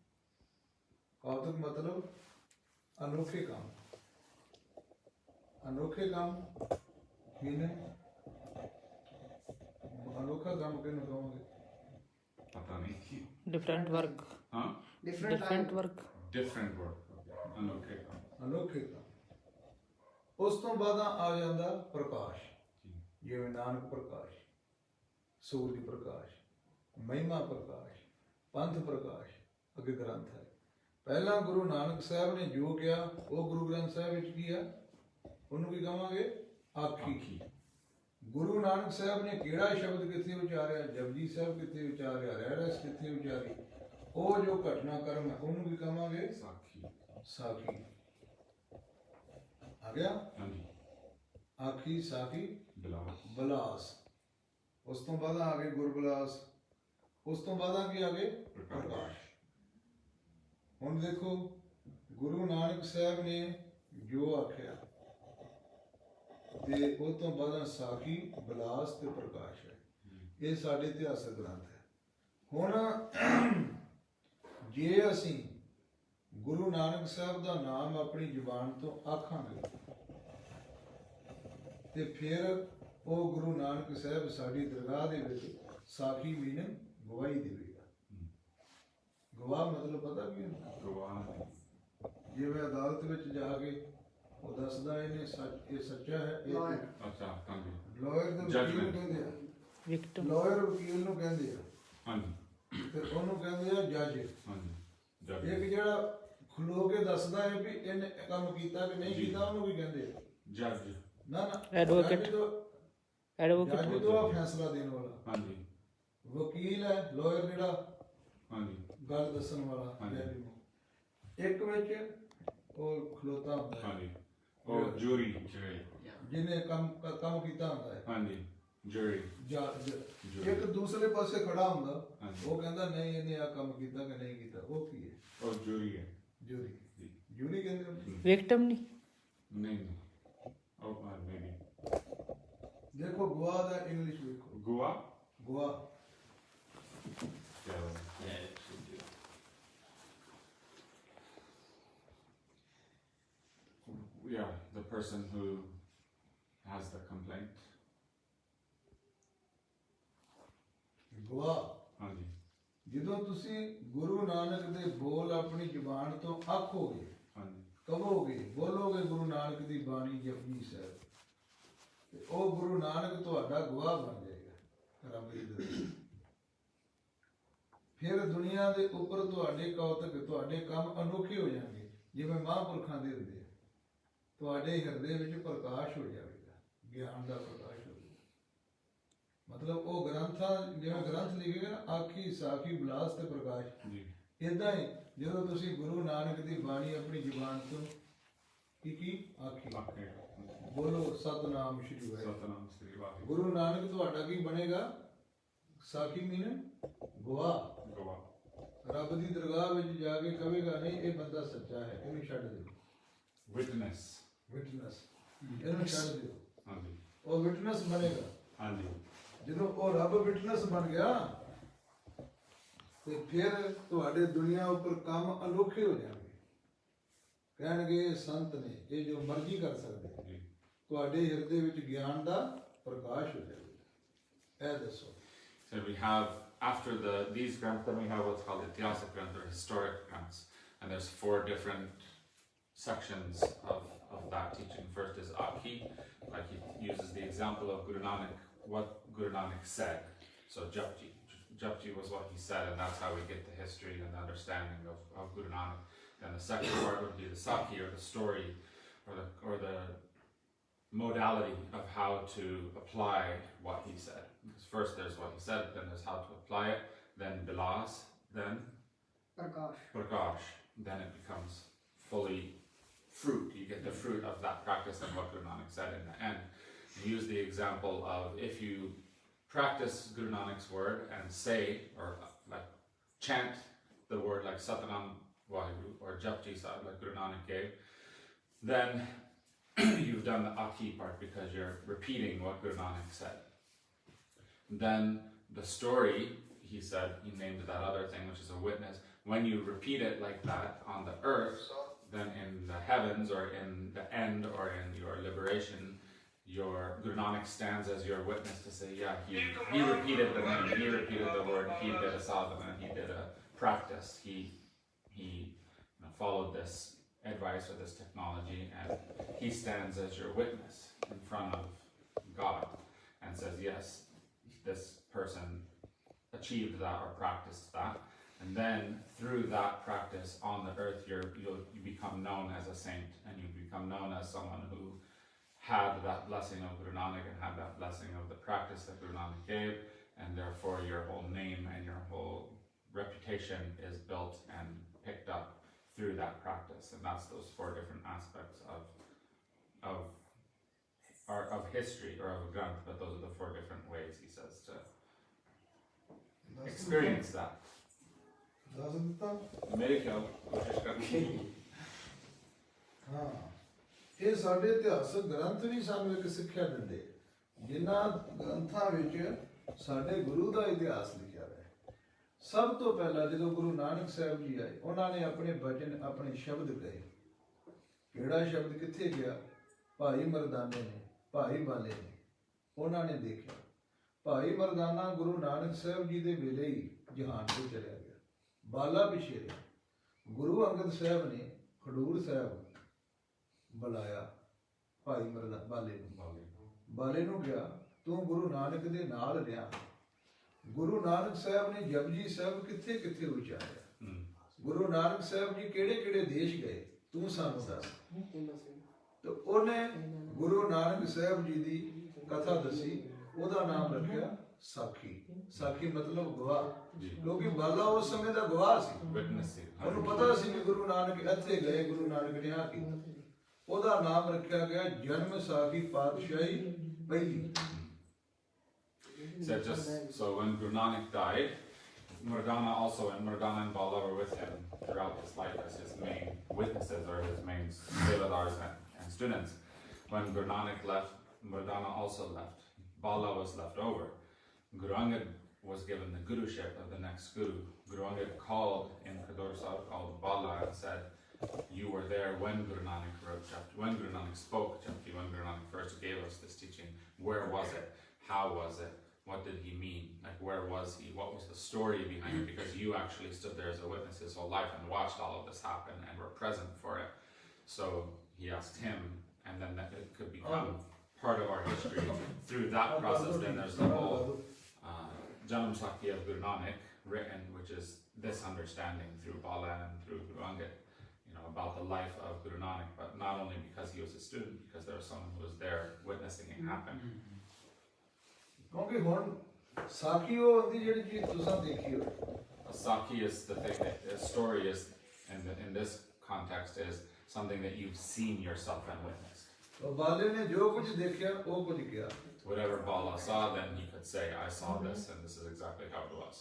ਕੌਤਕ ਮਤਲਬ ਅਨੋਖੇ ਕੰਮ। ਅਨੋਖੇ ਕੰਮ ਕਿਹਨੇ, ਅਨੋਖਾ ਕੰਮ ਕਿਹਨੂੰ ਕਹੋਗੇ? ਪਤਾ ਨਹੀਂ। Different work. ਹਾਂ Different work. ਡਿਫਰੈਂਟ ਵਰਡ, ਅਨੋਖੇ ਕੰਮ। ਅਨੋਖੇ ਕੰਮ। ਉਸ ਤੋਂ ਬਾਅਦ ਆ ਜਾਂਦਾ ਪ੍ਰਕਾਸ਼, ਜਿਵੇਂ ਨਾਨਕ ਪ੍ਰਕਾਸ਼, ਸੂਰਜ ਪ੍ਰਕਾਸ਼, ਮਹਿਮਾ ਪ੍ਰਕਾਸ਼, ਪੰਥ ਪ੍ਰਕਾਸ਼, ਅੱਗੇ ਗ੍ਰੰਥ ਹੈ। ਪਹਿਲਾਂ ਗੁਰੂ ਨਾਨਕ ਸਾਹਿਬ ਨੇ ਜੋ ਕਿਹਾ ਉਹ ਗੁਰੂ ਗ੍ਰੰਥ ਸਾਹਿਬ ਵਿੱਚ ਕੀ ਆ, ਉਹਨੂੰ ਕੀ ਕਹਾਂਗੇ? ਆਖੀ। ਗੁਰੂ ਨਾਨਕ ਸਾਹਿਬ ਨੇ ਕਿਹੜਾ ਸ਼ਬਦ ਕਿੱਥੇ ਉਚਾਰਿਆ, ਜਪਜੀ ਸਾਹਿਬ ਕਿੱਥੇ ਉਚਾਰਿਆ, ਰਹਿਰਾਸ ਕਿੱਥੇ ਉਚਾਰੀ, ਉਹ ਜੋ ਘਟਨਾਕ੍ਰਮ ਹੈ ਉਹਨੂੰ ਕੀ ਕਹਾਂਗੇ? ਸਾਖੀ। ਸਾਖੀ। ਆ ਗਿਆ ਹਾਂਜੀ। ਆਖੀ, ਸਾਖੀ, ਬਿਲਾਸ। ਬਿਲਾਸ। ਉਸ ਤੋਂ ਬਾਅਦ ਆ ਗਏ ਗੁਰਬਿਲਾਸ। ਉਸ ਤੋਂ ਬਾਅਦ ਆ ਕੀ ਆ ਗਏ? ਪ੍ਰਕਾਸ਼। ਹੁਣ ਦੇਖੋ ਗੁਰੂ ਨਾਨਕ ਸਾਹਿਬ ਨੇ ਜੋ ਆਖਿਆ ਤੇ ਉਹ ਤੋਂ ਬਾਅਦ ਸਾਖੀ, ਬਿਲਾਸ ਤੇ ਪ੍ਰਕਾਸ਼ ਹੈ। ਇਹ ਸਾਡੇ ਇਤਿਹਾਸਕ ਗ੍ਰੰਥ ਹੈ। ਹੁਣ ਜੇ ਅਸੀਂ ਗੁਰੂ ਨਾਨਕ ਸਾਹਿਬ ਦਾ ਨਾਮ ਆਪਣੀ ਜ਼ੁਬਾਨ ਤੋਂ ਆਖਾਂਗੇ ਤੇ ਫਿਰ ਉਹ ਗੁਰੂ ਨਾਨਕ ਸਾਹਿਬ ਸਾਡੀ ਦਰਗਾਹ ਦੇ ਵਿੱਚ ਸਾਖੀ ਮੀਨਿੰਗ ਗਵਾਹੀ ਦੇਵੇਗਾ। ਗਵਾਹ ਮਤਲਬ ਪਤਾ ਕੀ ਹੁੰਦਾ? ਗਵਾਹ। ਜਿਵੇਂ ਅਦਾਲਤ ਵਿੱਚ ਜਾ ਕੇ ਉਹ ਦੱਸਦਾ ਇਹਨੇ ਸੱਚ, ਇਹ ਸੱਚਾ ਹੈ, ਇਹ ਅੱਛਾ ਹਾਂਜੀ। ਲਾਇਰ ਦੇ ਵਕੀਲ ਨੂੰ ਕਹਿੰਦੇ ਆ, Victim. ਲਾਇਰ ਵਕੀਲ ਨੂੰ ਕਹਿੰਦੇ ਆ, ਹਾਂਜੀ ਤੇ ਉਹਨੂੰ ਕਹਿੰਦੇ ਆ ਜੱਜ। ਹਾਂਜੀ। ਇੱਕ ਜਿਹੜਾ ਖਲੋ ਕੇ ਦੱਸਦਾ ਹੈ ਵੀ ਇਹਨੇ ਕੰਮ ਕੀਤਾ ਕਿ ਨਹੀਂ ਕੀਤਾ ਉਹਨੂੰ ਵੀ ਕਹਿੰਦੇ ਆ। ਜੱਜ। ਨਾ ਨਾ, Advocate. Advocate. ਜੱਜ ਤੋਂ ਆ ਫੈਸਲਾ ਦੇਣ ਵਾਲਾ। ਹਾਂਜੀ। ਵਕੀਲ ਹੈ, ਲਾਇਰ ਜਿਹੜਾ ਹਾਂਜੀ। ਗੱਲ ਦੱਸਣ ਵਾਲਾ। ਹਾਂਜੀ। ਜੱਜ ਨੂੰ ਇੱਕ ਵਿੱਚ ਉਹ ਖਲੋਤਾ ਹੁੰਦਾ ਹੈ, ਹਾਂਜੀ। ਉਹ ਜੂਰੀ। ਜਿਹਨੇ ਕੰਮ ਕੀਤਾ ਹੁੰਦਾ ਹੈ। ਹਾਂਜੀ। ਜੂਰੀ। ਜੱਜ ਇੱਕ ਦੂਸਰੇ ਪਾਸੇ ਖੜਾ ਹੁੰਦਾ, ਹਾਂਜੀ। ਉਹ ਕਹਿੰਦਾ ਨਹੀਂ ਇਹਨੇ ਆ ਕੰਮ ਕੀਤਾ ਕਿ ਨਹੀਂ ਕੀਤਾ। ਉਹ ਕੀ ਹੈ? ਉਹ ਜੂਰੀ ਹੈ। ਜੂਰੀ। ਜੂਰੀ ਕਹਿੰਦੇ ਉਹਨੂੰ। Victim ਨਹੀਂ. ਨਹੀਂ। ਉਹ ਮੇਬੀ। ਦੇਖੋ ਗਵਾਹ ਦਾ ਇੰਗਲਿਸ਼ ਵੇਖੋ। ਗਵਾ। ਗਵਾਹ। Yeah, it should do. Yeah, the person who has the complaint. ਗਵਾਹ। ਹਾਂਜੀ। ਜਦੋਂ ਤੁਸੀਂ ਗੁਰੂ ਨਾਨਕ ਦੇ ਬੋਲ ਆਪਣੀ ਜ਼ੁਬਾਨ ਤੋਂ ਆਖੋਗੇ, ਹਾਂਜੀ। ਕਹੋਗੇ, ਬੋਲੋਗੇ ਗੁਰੂ ਨਾਨਕ ਦੀ ਬਾਣੀ ਜਪਜੀ ਸਾਹਿਬ, ਤੇ ਉਹ ਗੁਰੂ ਨਾਨਕ ਤੁਹਾਡਾ ਗਵਾਹ ਬਣ ਜਾਏਗਾ ਰੱਬ ਦੀ ਦਰਗਾਹ। ਫਿਰ ਦੁਨੀਆ ਦੇ ਉੱਪਰ ਤੁਹਾਡੇ ਕੌਤਕ, ਤੁਹਾਡੇ ਕੰਮ ਅਨੋਖੇ ਹੋ ਜਾਣਗੇ, ਜਿਵੇਂ ਮਹਾਂਪੁਰਖਾਂ ਦੇ ਹੁੰਦੇ ਆ। ਤੁਹਾਡੇ ਹਿਰਦੇ ਵਿੱਚ ਪ੍ਰਕਾਸ਼ ਹੋ ਜਾਵੇਗਾ, ਗਿਆਨ ਦਾ ਪ੍ਰਕਾਸ਼ ਹੋ ਜਾਵੇਗਾ। ਮਤਲਬ ਉਹ ਗ੍ਰੰਥਾਂ, ਜਿਵੇਂ ਗ੍ਰੰਥ ਲਿਖੇ ਗਏ ਨਾ, ਆਖੀ, ਸਾਖੀ, ਬਿਲਾਸ ਤੇ ਪ੍ਰਕਾਸ਼। ਜੀ। ਇਦਾਂ ਹੀ ਜਦੋਂ ਤੁਸੀਂ ਗੁਰੂ ਨਾਨਕ ਦੀ ਬਾਣੀ ਆਪਣੀ ਜ਼ੁਬਾਨ ਤੋਂ ਕੀ ਆਖੀ, ਆਖੇ। ਬੋਲੋ ਸਤਨਾਮ ਸ਼੍ਰੀ ਵਾਹਿਗੁਰੂ। ਸਤਨਾਮ ਸ੍ਰੀ ਵਾਹਿਗੁਰੂ। ਗੁਰੂ ਨਾਨਕ ਤੁਹਾਡਾ ਕੀ ਬਣੇਗਾ? ਸਾਖੀ ਮੀਨ ਗਵਾਹ। ਗਵਾਹ। ਰੱਬ ਦੀ ਦਰਗਾਹ ਵਿੱਚ ਜਾ ਕੇ ਕਹੇਗਾ ਨਹੀਂ ਇਹ ਬੰਦਾ ਸੱਚਾ ਹੈ, ਇਹਨੂੰ ਛੱਡ ਦਿਓ। ਵਿਟਨੈਸ। ਵਿਟਨੈਸ, ਇਹਨੂੰ ਛੱਡ ਦਿਓ। ਹਾਂਜੀ। ਉਹ ਵਿਟਨੈਸ ਬਣੇਗਾ। ਹਾਂਜੀ। ਜਦੋਂ ਉਹ ਰੱਬ ਵਿਟਨੈਸ ਬਣ ਗਿਆ ਤੇ ਫਿਰ ਤੁਹਾਡੇ ਦੁਨੀਆ ਉੱਪਰ ਕੰਮ ਅਨੋਖੇ ਹੋ ਜਾਣਗੇ। ਕਹਿਣਗੇ ਸੰਤ ਨੇ ਇਹ ਜੋ ਮਰਜ਼ੀ ਕਰ ਸਕਦੇ, ਜੀ। ਤੁਹਾਡੇ ਹਿਰਦੇ ਵਿੱਚ ਗਿਆਨ ਦਾ ਪ੍ਰਕਾਸ਼ ਹੋ ਜਾਵੇਗਾ। ਇਹ ਦੱਸੋ। So we have, after these granths, then we have what's called Ityasik Granth or historic granths. And there's 4 different sections of that teaching. First is Akhi, like he uses the example of Guru Nanak, what Guru Nanak said. So Japji, Japji was what he said, and that's how we get the history and the understanding of Guru Nanak. Then the second part would be the Sakhi, or the story, or the modality of how to apply what he said. Because first there's what he said, then there's how to apply it, then Bilas, then Prakash. Then it becomes fully fruit. You get the fruit of that practice and what Guru Nanak said in the end. He used the example of if you practice Guru Nanak's word and say, or like chant the word like Satanam Vaheguru or Japji Sahib like Guru Nanak gave, then you've done the Aki part because you're repeating what Guru Nanak said. Then the story, he said, he named that other thing, which is a witness. When you repeat it like that on the earth, then in the heavens or in the end or in your liberation, your Guru Nanak stands as your witness to say, yeah, he repeated the name, he repeated the word, he did a sadhana, he did a practice, he followed this advice or this technology, and he stands as your witness in front of God and says, yes, this person achieved that or practiced that. And then through that practice on the earth, you become known as a saint, and you become known as someone who had that blessing of Guru Nanak and had that blessing of the practice that Guru Nanak gave, and therefore your whole name and your whole reputation is built and picked up through that practice. And that's those four different aspects of history or of a Granth, but those are the four different ways, he says, to experience that. ਮੇਰੇ ਖਿਆਲ ਕੋਸ਼ਿਸ਼ ਕਰਨੀ ਹਾਂ ਇਹ ਸਾਡੇ ਇਤਿਹਾਸਕ ਗ੍ਰੰਥ ਵੀ ਸਾਨੂੰ ਇੱਕ ਸਿੱਖਿਆ ਦਿੰਦੇ ਜਿਨ੍ਹਾਂ ਗ੍ਰੰਥਾਂ ਵਿੱਚ ਸਾਡੇ ਗੁਰੂ ਦਾ ਇਤਿਹਾਸ ਲਿਖਿਆ ਹੋਇਆ ਹੈ। ਸਭ ਤੋਂ ਪਹਿਲਾਂ ਜਦੋਂ ਗੁਰੂ ਨਾਨਕ ਸਾਹਿਬ ਜੀ ਆਏ, ਉਹਨਾਂ ਨੇ ਆਪਣੇ ਬਚਨ, ਆਪਣੇ ਸ਼ਬਦ ਕਹੇ। ਕਿਹੜਾ ਸ਼ਬਦ ਕਿੱਥੇ ਗਿਆ? ਭਾਈ ਮਰਦਾਨੇ ਨੇ, ਭਾਈ ਬਾਲੇ ਨੇ, ਉਹਨਾਂ ਨੇ ਦੇਖਿਆ। ਭਾਈ ਮਰਦਾਨਾ ਗੁਰੂ ਨਾਨਕ ਸਾਹਿਬ ਜੀ ਦੇ ਵੇਲੇ ਹੀ ਜਹਾਨ ਤੋਂ ਚਲਿਆ ਗਿਆ, ਬਾਲਾ ਪਿਛੇ ਰਿਹਾ। ਗੁਰੂ ਅੰਗਦ ਸਾਹਿਬ ਨੇ ਖਡੂਰ ਸਾਹਿਬ ਬੁਲਾਇਆ ਭਾਈ ਬਾਲੇ ਨੂੰ ਕਿਹਾ, ਤੂੰ ਗੁਰੂ ਨਾਨਕ ਦੇ ਨਾਲ ਰਿਹਾ। ਗੁਰੂ ਨਾਨਕ ਸਾਹਿਬ ਨੇ ਜਪਜੀ ਸਾਹਿਬ ਕਿੱਥੇ ਕਿੱਥੇ ਉਚਾਰਿਆ। ਗੁਰੂ ਨਾਨਕ ਸਾਹਿਬ ਜੀ ਕਿਹੜੇ ਕਿਹੜੇ ਦੇਸ਼ ਗਏ, ਤੂੰ ਸਾਨੂੰ ਦੱਸ। ਤੇ ਉਹਨੇ ਗੁਰੂ ਨਾਨਕ ਸਾਹਿਬ ਜੀ ਦੀ ਕਥਾ ਦੱਸੀ, ਉਹਦਾ ਨਾਮ ਰੱਖਿਆ ਸਾਖੀ। ਸਾਖੀ ਮਤਲਬ ਗਵਾਹ, ਕਿਉਂਕਿ ਬਾਲਾ ਉਸ ਸਮੇਂ ਦਾ ਗਵਾਹ ਸੀ। ਉਹਨੂੰ ਪਤਾ ਸੀ ਕਿ ਗੁਰੂ ਨਾਨਕ ਇੱਥੇ ਗਏ, ਗੁਰੂ ਨਾਨਕ ਨੇ ਆ ਕੀਤਾ। ਉਹਦਾ ਨਾਮ ਰੱਖਿਆ ਗਿਆ ਜਨਮ ਸਾਖੀ ਪਾਤਸ਼ਾਹੀ ਪਹਿਲੀ। So when Guru Nanak died, Mardana also, and Mardana and Bala were with him throughout his life as his main witnesses or his main seladars and students. When Guru Nanak left, Mardana also left. Bala was left over. Guru Angad was given the guruship of the next guru. Guru Angad called in Khadur Sahib, called Bala, and said, you were there when Guru Nanak wrote Japji, when Guru Nanak spoke Japji, when Guru Nanak first gave us this teaching. Where was it? How was it? What did he mean? Like, where was he? What was the story behind it? Because you actually stood there as a witness his whole life and watched all of this happen and were present for it. So he asked him, and then that it could become part of our history. Through that process, then there's the whole Janam Sakhi of Guru Nanak written, which is this understanding through Bala and through Guru Angad, about the life of Guru Nanak, but not only because he was a student, because there was someone who was there witnessing it happen. ਕਿਉਂਕਿ ਹੁਣ ਸਾਖੀ ਉਹ ਹੁੰਦੀ ਜਿਹੜੀ ਚੀਜ਼ ਤੁਸੀਂ ਦੇਖੀ ਹੋਵੇ। A Sakhi is the thing that a story is, in this context, is something that you've seen yourself and witnessed. ਉਹ ਬਾਲੇ ਨੇ ਜੋ ਕੁਝ ਦੇਖਿਆ ਉਹ ਕੁਝ ਕਿਹਾ। Whatever Bala saw, then he could say, I saw this, and this is exactly how it was.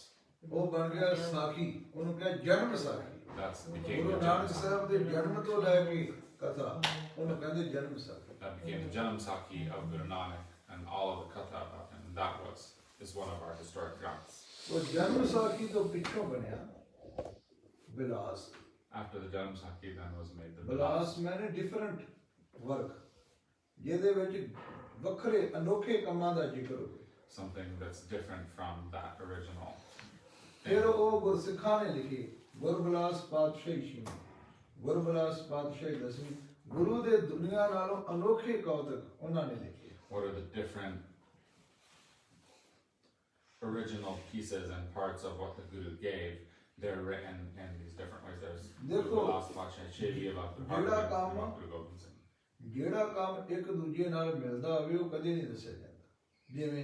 ਉਹ ਬਣ ਗਿਆ ਸਾਖੀ, ਉਹਨੂੰ ਕਿਹਾ ਜਨਮ ਸਾਖੀ। That became Guru the Nanak Janam ਸਾਹਿਬ ਦੇ ਜਨਮ ਤੋਂ ਲੈ ਕੇ ਕਥਾ, ਉਹਨੂੰ ਕਹਿੰਦੇ ਜਨਮ ਸਾਖੀ। That became the Janam Sakhi of Guru Nanak, and all of the katha about him. That is one of our historic granths. ਉਹ ਜਨਮ ਸਾਖੀ ਤੋਂ ਪਿੱਛੋਂ ਬਣਿਆ ਬਿਲਾਸ। After the Janam Sakhi, then was made the ਬਿਲਾਸ ਮੈਨੇ ਡਿਫਰੈਂਟ ਵਰਕ, ਜਿਹਦੇ ਵਿੱਚ ਵੱਖਰੇ ਅਨੋਖੇ ਕੰਮਾਂ ਦਾ ਜ਼ਿਕਰ ਹੋਵੇ। Something that's different from that original. ਫਿਰ ਉਹ ਗੁਰਸਿੱਖਾਂ ਨੇ ਲਿਖੀ ਗੁਰਬਿਲਾਸ ਪਾਤਸ਼ਾਹੀ ਛੇਵੀਂ, ਗੁਰਬਿਲਾਸ ਪਾਤਸ਼ਾਹੀ ਦਸਵੀਂ। ਗੁਰੂ ਦੇ ਦੁਨੀਆ ਨਾਲੋਂ ਅਨੋਖੇ ਕੌਤਕ ਉਹਨਾਂ ਨੇ ਲਿਖੇ। What are the different original pieces and parts of what the Guru gave, they're written in these different ways. There's देखो, the last Pacha, Chevi about the ਜਿਹੜਾ ਕੰਮ Guru Gobind Singh. ਜਿਹੜਾ ਕੰਮ ਇੱਕ ਦੂਜੇ ਨਾਲ ਮਿਲਦਾ ਹੋਵੇ ਉਹ ਕਦੇ ਨਹੀਂ ਦੱਸਿਆ ਜਾਂਦਾ। ਜਿਵੇਂ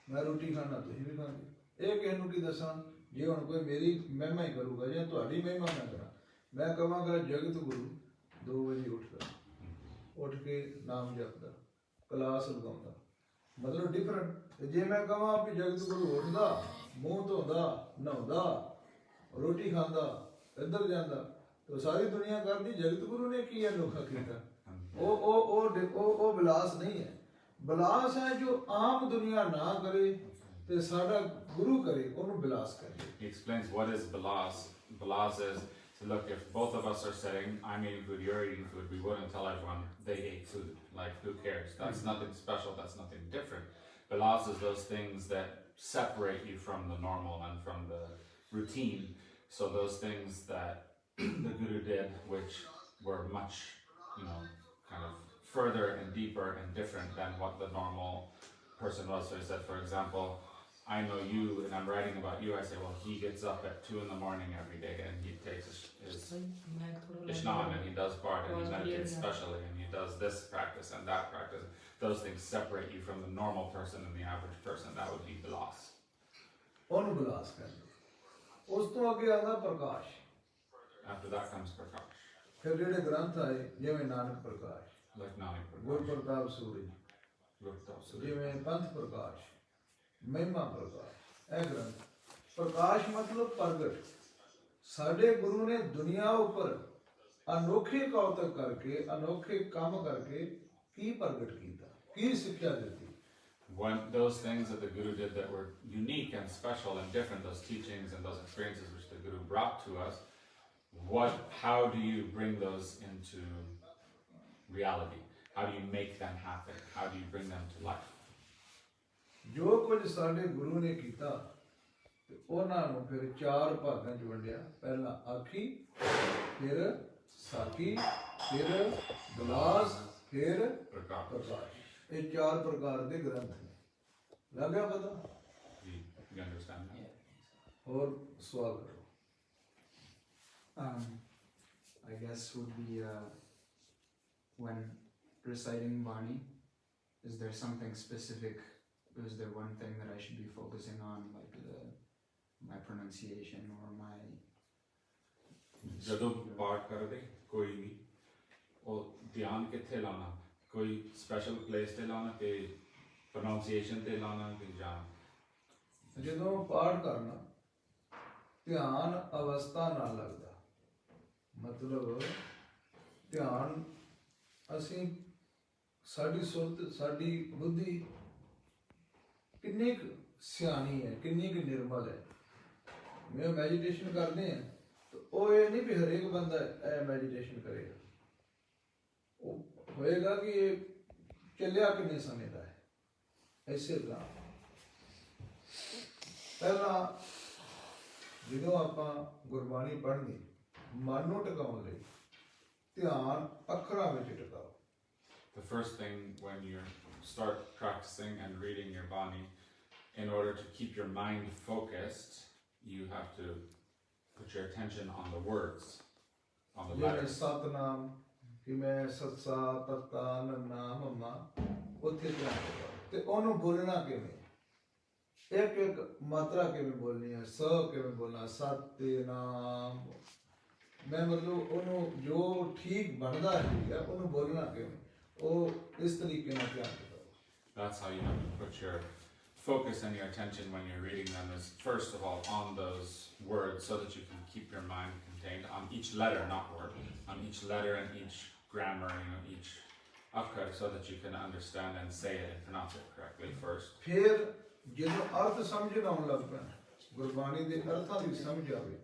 ਮੈਂ ਰੋਟੀ ਖਾਣਾ ਤੁਸੀਂ ਵੀ ਖਾਂਦੇ, ਇਹ ਕਿਸੇ ਨੂੰ ਕੀ ਦੱਸਾਂ? ਜੇ ਹੁਣ ਕੋਈ ਮੇਰੀ ਮਹਿਮਾ ਹੀ ਕਰੂਗਾ ਜਾਂ ਤੁਹਾਡੀ ਮਹਿਮਾ ਨਾ ਕਰਾਂ, ਮੈਂ ਕਹਾਂਗਾ ਜਗਤ ਗੁਰੂ 2 ਵਜੇ ਉੱਠਦਾ, ਉੱਠ ਕੇ ਨਾਮ ਜਪਦਾ, ਕਲਾਸ ਲਗਾਉਂਦਾ, ਮਤਲਬ ਡਿਫਰੈਂਟ। ਤੇ ਜੇ ਮੈਂ ਕਹਾਂ ਵੀ ਜਗਤ ਗੁਰੂ ਉੱਠਦਾ, ਮੂੰਹ ਧੋਂਦਾ, ਨਹਾਉਂਦਾ, ਰੋਟੀ ਖਾਂਦਾ, ਇੱਧਰ ਜਾਂਦਾ, ਤਾਂ ਸਾਰੀ ਦੁਨੀਆ ਕਰਦੀ ਜਗਤ ਗੁਰੂ ਨੇ ਕੀ ਅਨੋਖਾ ਕੀਤਾ? ਉਹ ਵਿਲਾਸ ਨਹੀਂ ਹੈ। ਵਿਲਾਸ ਹੈ ਜੋ ਆਮ ਦੁਨੀਆ ਨਾ ਕਰੇ ਤੇ ਸਾਡਾ ਗੁਰੂ ਕਰੇ, ਉਹਨੂੰ ਵਿਲਾਸ ਕਰੇ। He explains what is Bilas. Bilas is, so look, if both of us are sitting, I'm eating food, you're eating food, we wouldn't tell everyone they ate food. Like, who cares? That's nothing special, that's nothing different. Bilas is those things that separate you from the normal and from the routine. So those things that the Guru did, which were much, kind of further and deeper and different than what the normal person was. So he said, for example, I know you and I'm writing about you. I say, well, he gets up at 2 a.m. every day and he takes his Ishnan and he does part and he meditates specially and he does this practice and that practice. Those things separate you from the normal person and the average person. That would be Bilas. ਉਹਨੂੰ ਵਿਲਾਸ ਕਹਿੰਦੇ। ਉਸ ਤੋਂ ਅੱਗੇ ਆਉਂਦਾ ਪ੍ਰਕਾਸ਼। After that comes Prakash, ਫਿਰ ਜਿਹੜੇ ਗ੍ਰੰਥ ਆਏ ਜਿਵੇਂ ਨਾਨਕ ਪ੍ਰਕਾਸ਼, like Nanak ਗੁਰ Prakash, ਪ੍ਰਤਾਪ ਸੂਰਜ, Gurupta Suri. ਜਿਵੇਂ ਪੰਥ ਪ੍ਰਕਾਸ਼, ਮਹਿਮਾ ਪ੍ਰਕਾਸ਼, ਇਹ ਗ੍ਰੰਥ। ਪ੍ਰਕਾਸ਼ ਮਤਲਬ ਪ੍ਰਗਟ। ਸਾਡੇ ਗੁਰੂ ਨੇ ਦੁਨੀਆ ਉੱਪਰ ਅਨੋਖੇ ਕੌਤਕ ਕਰਕੇ, ਅਨੋਖੇ ਕੰਮ ਕਰਕੇ ਕੀ ਪ੍ਰਗਟ ਕੀਤਾ, ਕੀ ਸਿੱਖਿਆ ਦਿੱਤੀ? When those things that the Guru did that were unique and special and different, those teachings and those experiences which the Guru brought to us, how do you bring those into reality? How do you make them happen? How do you bring them to life? ਜੋ ਕੁਝ ਸਾਡੇ ਗੁਰੂ ਨੇ ਕੀਤਾ ਤੇ ਉਹਨਾਂ ਨੂੰ ਫਿਰ 4 ਭਾਗਾਂ 'ਚ ਵੰਡਿਆ। ਪਹਿਲਾਂ ਆਖੀ, ਫਿਰ ਸਾਖੀ, ਫਿਰ ਵਿਲਾਸ, ਫਿਰ Prakash. ਪ੍ਰਕਾਸ਼। ਇਹ 4 ਪ੍ਰਕਾਰ ਦੇ ਗ੍ਰੰਥ ਨੇ। ਲੱਗਿਆ ਪਤਾ? You understand that? Yeah. ਹੋਰ ਸਵਾਲ ਕਰੋ। I guess would be when reciting Bani, is there something specific? Is there one thing that I should be focusing on, like my pronunciation or my? ਜਦੋਂ ਪਾਠ ਕਰਦੇ ਕੋਈ ਵੀ ਉਹ ਧਿਆਨ ਕਿੱਥੇ ਲਾਉਣਾ, ਕੋਈ ਸਪੈਸ਼ਲ ਪਲੇਸ ਤੇ ਲਾਉਣਾ ਕਿ ਪ੍ਰੋਨਾਂਸੀਏਸ਼ਨ ਤੇ ਲਾਉਣਾ ਕਿ ਜਾਂ ਜਦੋਂ ਪਾਠ ਕਰਨਾ ਧਿਆਨ ਅਵਸਥਾ ਨਾਲ ਲੱਗਦਾ, ਮਤਲਬ ਧਿਆਨ ਅਸੀਂ ਸਾਡੀ ਸੁਰਤ, ਸਾਡੀ ਬੁੱਧੀ ਕਿੰਨੀ ਕੁ ਸਿਆਣੀ ਹੈ, ਕਿੰਨੀ ਕੁ ਨਿਰਮਲ ਹੈ। ਮੈਂ ਮੈਡੀਟੇਸ਼ਨ ਕਰਦੇ ਹਾਂ ਤਾਂ ਉਹ ਇਹ ਨਹੀਂ ਵੀ ਹਰੇਕ ਬੰਦਾ ਇਹ ਮੈਡੀਟੇਸ਼ਨ ਕਰੇਗਾ, ਉਹ ਹੋਏਗਾ ਕਿ ਇਹ ਚੱਲਿਆ ਕਿੰਨੇ ਸਮੇਂ ਦਾ ਹੈ। ਐਸੇ ਤਰ੍ਹਾਂ ਪਹਿਲਾਂ ਜਦੋਂ ਆਪਾਂ ਗੁਰਬਾਣੀ ਪੜ੍ਹਨੀ, ਮਨ ਨੂੰ ਟਿਕਾਉਣ ਲਈ ਧਿਆਨ ਅੱਖਰਾਂ ਵਿੱਚ ਟਿਕਾਓ। the first thing when you start practicing and reading your Bani, in order to keep your mind focused, you have to put your attention on the words, on the ਜਿਵੇਂ letters. ਸਤਨਾਮ, ਕਿ ਮੈਂ ਸਤਸਾ ਤਤਾ ਨੰਨਾ ਮੰਮਾ, ਉੱਥੇ ਧਿਆਨ ਟਿਕਾਓ ਤੇ ਉਹਨੂੰ ਬੋਲਣਾ ਕਿਵੇਂ, ਇੱਕ ਇੱਕ ਮਾਤਰਾ ਕਿਵੇਂ ਬੋਲਣੀ ਹੈ, ਸ ਕਿਵੇਂ ਬੋਲਣਾ, ਸਤਿਨਾਮ, ਮੈਂ ਮਤਲਬ ਉਹਨੂੰ ਜੋ ਠੀਕ ਬਣਦਾ ਹੈ ਉਹਨੂੰ ਬੋਲਣਾ ਕਿਵੇਂ, ਉਹ ਇਸ ਤਰੀਕੇ ਨਾਲ ਧਿਆਨ ਟਿਕਾਓ। That's how you have to put your focus and your attention when you're reading them, is first of all on those words, so that you can keep your mind contained on each letter, not word, on each letter and each grammar, each akkar, so that you can understand and say it and pronounce it correctly first. ਫਿਰ ਜਦੋਂ ਅਰਥ ਸਮਝਣ ਆਉਣ ਲੱਗ ਪੈਣ, ਗੁਰਬਾਣੀ ਦੇ ਅਰਥਾਂ ਦੀ ਸਮਝ ਆਵੇ,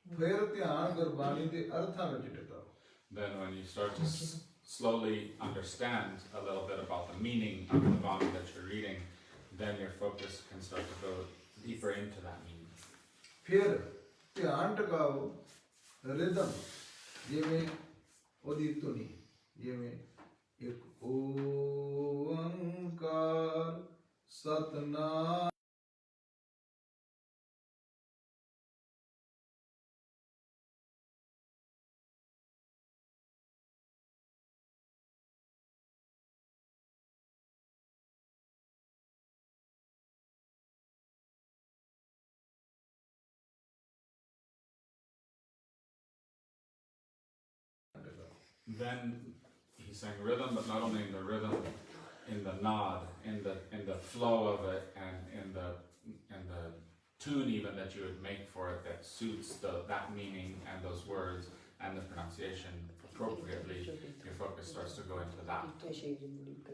ਫਿਰ ਧਿਆਨ ਗੁਰਬਾਣੀ ਦੇ ਅਰਥਾਂ ਵਿੱਚ ਟਿਕਾਓ। Then when you start to slowly understand a little bit about the meaning of the Bani that you're reading, then your focus can start to go deeper into that meaning. ਫਿਰ ਧਿਆਨ ਟਿਕਾਓ ਰਿਦਮ, ਜਿਵੇਂ ਉਹਦੀ ਧੁਨੀ, ਜਿਵੇਂ ਇੱਕ ਓੰਕਾਰ Satnam then he sang rhythm, but not only in the rhythm, in the nod, in the flow of it, and in the tune even that you would make for it that suits that meaning and those words and the pronunciation appropriately. Your focus starts to go into that.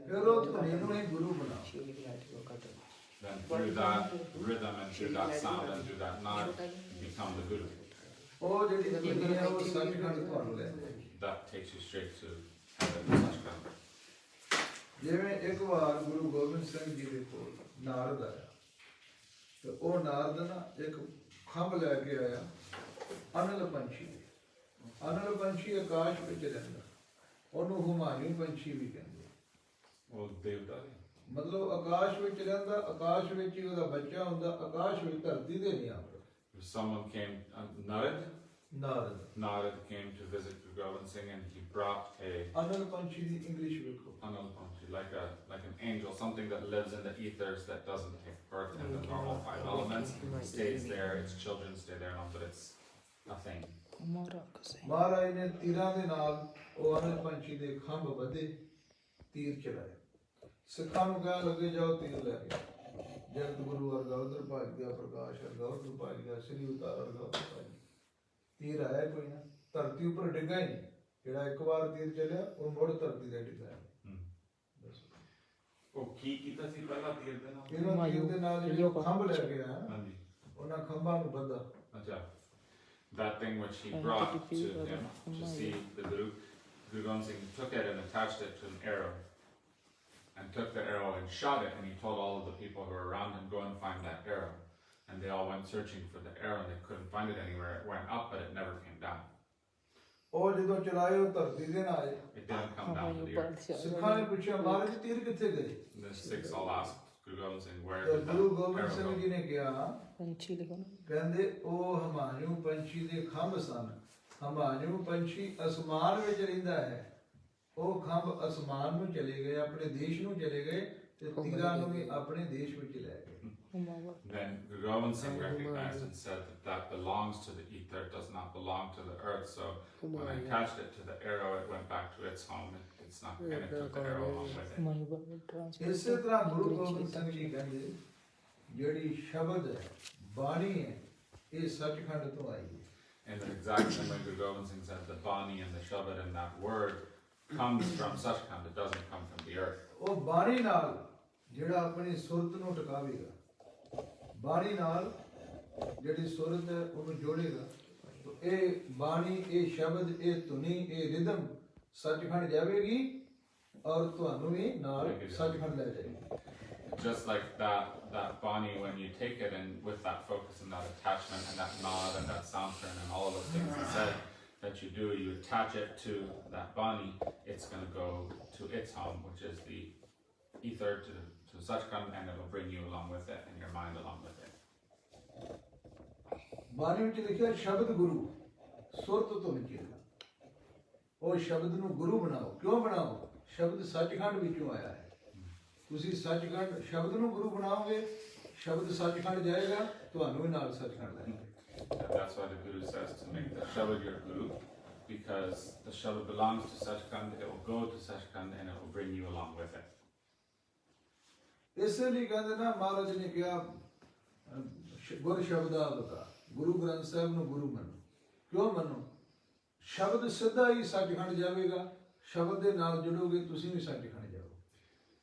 ਫਿਰ ਉਹ ਧੁਨੀ ਨੂੰ ਹੀ ਗੁਰੂ ਬਣਾਓ। Then through that rhythm and through that sound and through that nod, you become the guru. ਉਹ ਜਿਹੜੀ ਧੁਨੀ ਹੈ ਉਹ ਸੱਚਖੰਡ ਤੁਹਾਨੂੰ ਲੈ ਜਾਏਗੀ। That takes you straight to heaven, Sachkhand. ਜਿਵੇਂ ਇੱਕ ਵਾਰ ਗੁਰੂ ਗੋਬਿੰਦ ਸਿੰਘ ਜੀ ਦੇ ਕੋਲ ਨਾਰਦ ਆਇਆ ਤੇ ਉਹ ਨਾਰਦ ਨਾ ਇੱਕ ਖੰਭ ਲੈ ਕੇ ਆਇਆ ਅਨਲ ਪੰਛੀ। ਅਨਲ ਪੰਛੀ ਆਕਾਸ਼ ਵਿੱਚ ਰਹਿੰਦਾ, ਉਹਨੂੰ ਹੁਮਾਯੂੰ ਪੰਛੀ ਵੀ ਕਹਿੰਦੇ। ਉਹ ਦੇਵਤਾ ਹੈ। ਮਤਲਬ ਆਕਾਸ਼ ਵਿੱਚ ਰਹਿੰਦਾ, ਆਕਾਸ਼ ਵਿੱਚ ਹੀ ਉਹਦਾ ਬੱਚਾ ਹੁੰਦਾ, ਆਕਾਸ਼ ਵਿੱਚ ਧਰਤੀ ਤੇ ਨਹੀਂ ਆਉਂਦਾ। If someone came, Narad Narad came to visit Guru Gobind Singh, and he brought a ਅਨਲ ਪੰਛੀ ਦੀ ਇੰਗਲਿਸ਼ ਵੇਖੋ। Analapanchi, like an angel, something that lives in the ethers, that doesn't take birth in the normal 5 elements, stays there, its children stay there, but it's nothing. ਮਹਾਰਾਜ ਨੇ ਤੀਰਾਂ ਦੇ ਨਾਲ ਉਹ ਅਨਲ ਪੰਛੀ ਦੇ ਖੰਭ ਬੱਧੇ, ਤੀਰ ਚਲਾਏ। ਸਿੱਖਾਂ ਨੂੰ ਕਹਿਣ ਲੱਗੇ ਜਾਓ ਤੀਰ ਲੈ ਕੇ। ਜਗਤ ਗੁਰੂ ਵਰਗਾ ਉਧਰ ਭੱਜ ਗਿਆ, ਪ੍ਰਕਾਸ਼ ਵਰਗਾ ਉਧਰ ਭੱਜ ਗਿਆ, ਸ੍ਰੀ ਉਤਾਰ ਵਰਗਾ ਉਧਰ ਭੱਜ ਗਿਆ। ਤੀਰ ਆਇਆ ਕੋਈ ਨਾ, ਧਰਤੀ ਉੱਪਰ ਡਿੱਗਾ ਹੀ ਨਹੀਂ। ਜਿਹੜਾ ਇੱਕ ਵਾਰ ਤੀਰ ਚੱਲਿਆ ਉਹ ਮੁੜ ਧਰਤੀ ਤੇ ਡਿੱਗਾ। ਉਹ ਕੀ ਕੀਤਾ ਸੀ ਪਹਿਲਾਂ ਤੀਰ ਦੇ ਨਾਲ? ਇਹਨਾਂ ਤੀਰ ਦੇ ਨਾਲ ਜਿਹੜੇ ਖੰਭ ਲੈ ਕੇ ਆਇਆ, ਹਾਂਜੀ। ਉਹਨਾਂ ਖੰਭਾਂ ਨੂੰ ਬੱਧਾ। ਅੱਛਾ। That thing which he brought to him to see the Guru, Guru Gobind Singh took it and attached it to an arrow, and took the arrow and shot it, and he told all of the people who were around him, go and find that arrow. And they all went searching for the arrow, and they couldn't find it anywhere. It went up, but it never came down. ਉਹ ਜਦੋਂ ਚਲਾਏ ਉਹ ਧਰਤੀ ਦੇ ਨਾਲ ਆਏ। It didn't come down to the earth. ਸਿੱਖਾਂ ਨੇ ਪੁੱਛਿਆ ਮਹਾਰਾਜ ਤੀਰ ਕਿੱਥੇ ਗਏ? The Sikhs all asked Guru Gobind Singh, where ਤੇ did Guru that Gobind arrow Singh go? ਜੀ ਨੇ ਕਿਹਾ, ਕਹਿੰਦੇ ਉਹ ਹਮਾਯੂੰ ਪੰਛੀ ਦੇ ਖੰਭ ਸਨ। ਹਮਾਯੂੰ ਪੰਛੀ ਅਸਮਾਨ ਵਿੱਚ ਰਹਿੰਦਾ ਹੈ। ਉਹ ਖੰਭ ਅਸਮਾਨ ਨੂੰ ਚਲੇ ਗਏ, ਆਪਣੇ ਦੇਸ਼ ਨੂੰ ਚਲੇ ਗਏ, ਤੇ ਤੀਰਾਂ ਨੂੰ ਵੀ ਆਪਣੇ ਦੇਸ਼ ਵਿੱਚ ਲੈ ਗਏ। Then Guru Gobind Singh recognized and said that that belongs to the ether, it does not belong to the earth. So when I attached it to the arrow, it went back to its home. It's not, and it took the arrow along with it. ਇਸੇ ਤਰ੍ਹਾਂ ਗੁਰੂ ਗੋਬਿੰਦ ਸਿੰਘ ਜੀ ਕਹਿੰਦੇ ਜਿਹੜੀ ਸ਼ਬਦ ਹੈ, ਬਾਣੀ ਹੈ, ਇਹ ਸੱਚਖੰਡ ਤੋਂ ਆਈ ਹੈ। In the exact same way Guru Gobind Singh said, the Bani and the Shabad and that word comes from Sachkhand, it doesn't come from the earth. ਉਹ ਬਾਣੀ ਨਾਲ ਜਿਹੜਾ ਆਪਣੀ ਸੁਰਤ ਨੂੰ ਟਿਕਾਵੇਗਾ, ਬਾਣੀ ਨਾਲ ਜਿਹੜੀ ਸੁਰਤ ਹੈ ਉਹਨੂੰ ਜੋੜੇਗਾ। ਇਹ ਬਾਣੀ, ਇਹ ਸ਼ਬਦ, ਇਹ ਧੁਨੀ, ਇਹ ਰਿਦਮ ਸੱਚਖੰਡ ਜਾਵੇਗੀ ਔਰ ਤੁਹਾਨੂੰ ਵੀ ਨਾਲ ਸੱਚਖੰਡ ਲੈ ਜਾਏਗੀ। Just like that Bani, when you take it and with that focus and that attachment and that nod and that sound turn and all of those things he said that you do, you attach it to that Bani, it's going to go to its home, which is the ether, to Sachkhand, and it will bring you along with it and your mind along with it. ਬਾਣੀ ਵਿੱਚ ਲਿਖਿਆ ਸ਼ਬਦ ਗੁਰੂ, ਸੁਰਤ ਤੋਂ ਨਿਕਲਿਆ। ਉਹ ਸ਼ਬਦ ਨੂੰ ਗੁਰੂ ਬਣਾਓ। ਕਿਉਂ ਬਣਾਓ? ਸ਼ਬਦ ਸੱਚਖੰਡ ਵਿੱਚੋਂ ਆਇਆ ਹੈ। ਤੁਸੀਂ ਸੱਚਖੰਡ ਸ਼ਬਦ ਨੂੰ ਗੁਰੂ ਬਣਾਓਗੇ, ਸ਼ਬਦ ਸੱਚਖੰਡ ਜਾਏਗਾ, ਤੁਹਾਨੂੰ ਵੀ ਨਾਲ ਸੱਚਖੰਡ ਲੈ ਜਾਏਗਾ। And that's why the Guru says to make the Shabad your Guru, because the Shabad belongs to Sachkhand, it will go to Sachkhand and it will bring you along with it. ਇਸੇ ਲਈ ਕਹਿੰਦੇ ਨਾ ਮਹਾਰਾਜ ਨੇ ਕਿਹਾ ਗੁਰ ਸ਼ਬਦਾ ਬਤਾ, ਗੁਰੂ ਗ੍ਰੰਥ ਸਾਹਿਬ ਨੂੰ ਗੁਰੂ ਮੰਨੋ। ਕਿਉਂ ਮੰਨੋ? ਸ਼ਬਦ ਸਿੱਧਾ ਹੀ ਸੱਚਖੰਡ ਜਾਵੇਗਾ, ਸ਼ਬਦ ਦੇ ਨਾਲ ਜੁੜੋਗੇ ਤੁਸੀਂ ਵੀ ਸੱਚਖੰਡ ਜਾਓ।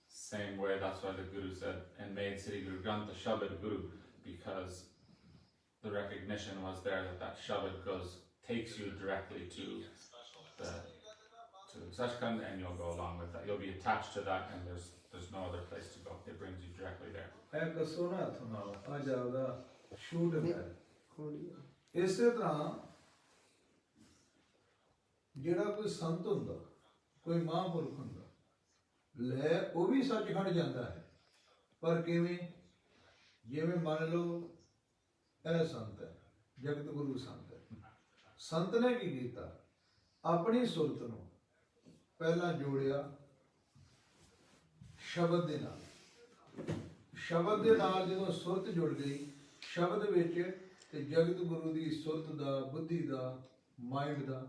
Same way, that's why the Guru said, and made Sri Guru Granth the Shabad Guru, because the recognition was there that that Shabad takes you directly to Sachkhand, and you'll go along with that. You'll be attached to that, and there's no other place to go. It brings you directly there. ਇਹ ਕਸੋ ਨਾ ਹੱਥ ਨਾਲ ਆ ਜਾਵਦਾ shoot ਹੈ। ਇਸੇ ਤਰ੍ਹਾਂ ਜਿਹੜਾ ਕੋਈ ਸੰਤ ਹੁੰਦਾ, ਕੋਈ ਮਹਾਂਪੁਰਖ ਹੁੰਦਾ, ਲੈ ਉਹ ਵੀ ਸੱਚਖੰਡ ਜਾਂਦਾ ਹੈ। ਪਰ ਕਿਵੇਂ? ਜਿਵੇਂ ਮੰਨ ਲਓ ਇਹ ਸੰਤ ਹੈ, ਜਗਤ ਗੁਰੂ ਸੰਤ ਹੈ। ਸੰਤ ਨੇ ਕੀ ਕੀਤਾ? ਆਪਣੀ ਸੁਰਤ ਨੂੰ ਪਹਿਲਾਂ ਜੋੜਿਆ ਸ਼ਬਦ ਦੇ ਨਾਲ। ਸ਼ਬਦ ਦੇ ਨਾਲ ਜਦੋਂ ਸੁਰਤ ਜੁੜ ਗਈ ਸ਼ਬਦ ਵਿੱਚ, ਤੇ ਜਗਤ ਗੁਰੂ ਦੀ ਸੁਰਤ ਦਾ, ਬੁੱਧੀ ਦਾ, ਮਾਈਂਡ ਦਾ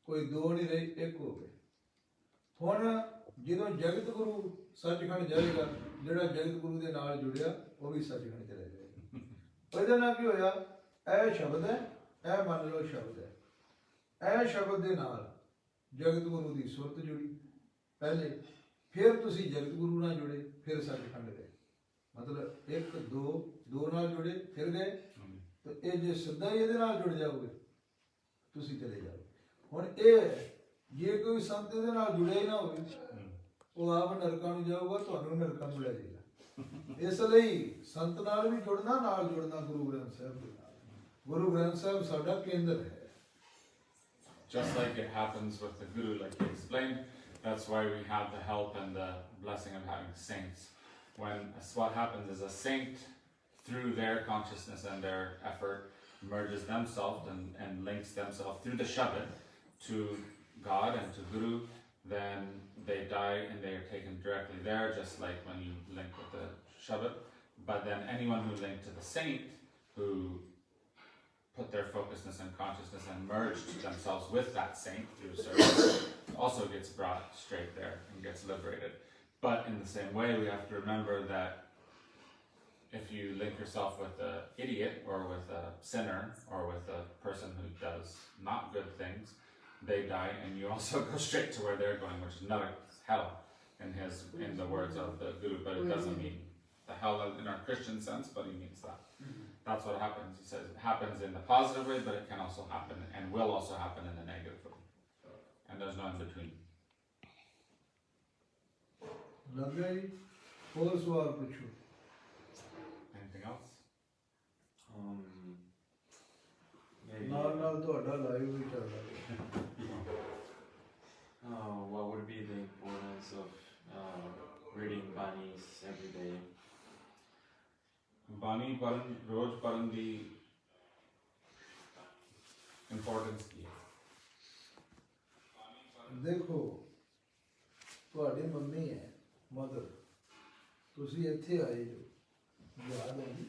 ਕੋਈ ਦੋ ਨਹੀਂ ਰਹੇ, ਇੱਕ ਹੋ ਗਏ। ਹੁਣ ਜਦੋਂ ਜਗਤ ਗੁਰੂ ਸੱਚਖੰਡ ਜਾਏਗਾ, ਜਿਹੜਾ ਜਗਤ ਗੁਰੂ ਦੇ ਨਾਲ ਜੁੜਿਆ ਉਹ ਵੀ ਸੱਚਖੰਡ ਚਲੇ ਜਾਏਗਾ। ਉਹਦੇ ਨਾਲ ਕੀ ਹੋਇਆ? ਇਹ ਸ਼ਬਦ ਹੈ, ਇਹ ਮੰਨ ਲਓ ਸ਼ਬਦ ਹੈ, ਇਹ ਸ਼ਬਦ ਦੇ ਨਾਲ ਜਗਤ ਗੁਰੂ ਦੀ ਸੁਰਤ ਜੁੜੀ ਪਹਿਲੇ, ਫਿਰ ਤੁਸੀਂ ਜਗਤ ਗੁਰੂ ਨਾਲ ਜੁੜੇ, ਫਿਰ ਸੱਚਖੰਡ ਗਏ। ਮਤਲਬ ਇੱਕ ਦੋ ਨਾਲ ਜੁੜੇ ਫਿਰ ਗਏ, ਤੇ ਇਹ ਜੇ ਸਿੱਧਾ ਹੀ ਇਹਦੇ ਨਾਲ ਜੁੜ ਜਾਓਗੇ ਤੁਸੀਂ ਚਲੇ ਜਾਓਗੇ। ਹੁਣ ਇਹ ਜੇ ਕੋਈ ਸੰਤ ਇਹਦੇ ਨਾਲ ਜੁੜਿਆ ਹੀ ਨਾ ਹੋਵੇ, ਉਹ ਆਪ ਨਰਕਾਂ ਨੂੰ ਜਾਊਗਾ, ਤੁਹਾਨੂੰ ਨਰਕਾਂ ਨੂੰ ਲੈ ਜਾਏਗਾ। ਇਸ ਲਈ ਸੰਤ ਨਾਲ ਵੀ ਜੁੜਨਾ, ਨਾਲ ਜੁੜਨਾ ਗੁਰੂ ਗ੍ਰੰਥ ਸਾਹਿਬ ਦੇ ਨਾਲ। ਗੁਰੂ ਗ੍ਰੰਥ ਸਾਹਿਬ ਸਾਡਾ ਕੇਂਦਰ ਹੈ। Just like it happens with the Guru, like you explained, that's why we have the help and the blessing of having saints. What happens is a saint, through their consciousness and their effort, merges themselves and links themselves through the Shabad to God and to Guru. Then they die and they are taken directly there, just like when you link with the Shabad. But then anyone who linked to the saint, who put their focusness and consciousness and merged themselves with that saint through service, also gets brought straight there and gets liberated. But in the same way, we have to remember that if you link yourself with an idiot or with a sinner or with a person who does not good things, they die and you also go straight to where they're going, which is another hell in the words of the Guru, but it doesn't mean the hell in our Christian sense, but he means that. That's what happens. He says it happens in the positive way, but it can also happen and will also happen in the negative way. And there's no in between. ਲੱਗ ਗਿਆ ਜੀ? ਹੋਰ ਸਵਾਲ ਪੁੱਛੋ। Anything else? Maybe, ਨਾਲ ਤੁਹਾਡਾ live ਵੀ ਚੱਲ ਰਿਹਾ। what would be the importance of reading Banis every day? Bani Paran, Roj Paran di importance ਕੀ ਹੈ? ਦੇਖੋ, ਤੁਹਾਡੀ ਮੰਮੀ ਹੈ, ਮਦਰ, ਤੁਸੀਂ ਇੱਥੇ ਆਏ ਜੋ, ਯਾਦ ਆਉਂਦੀ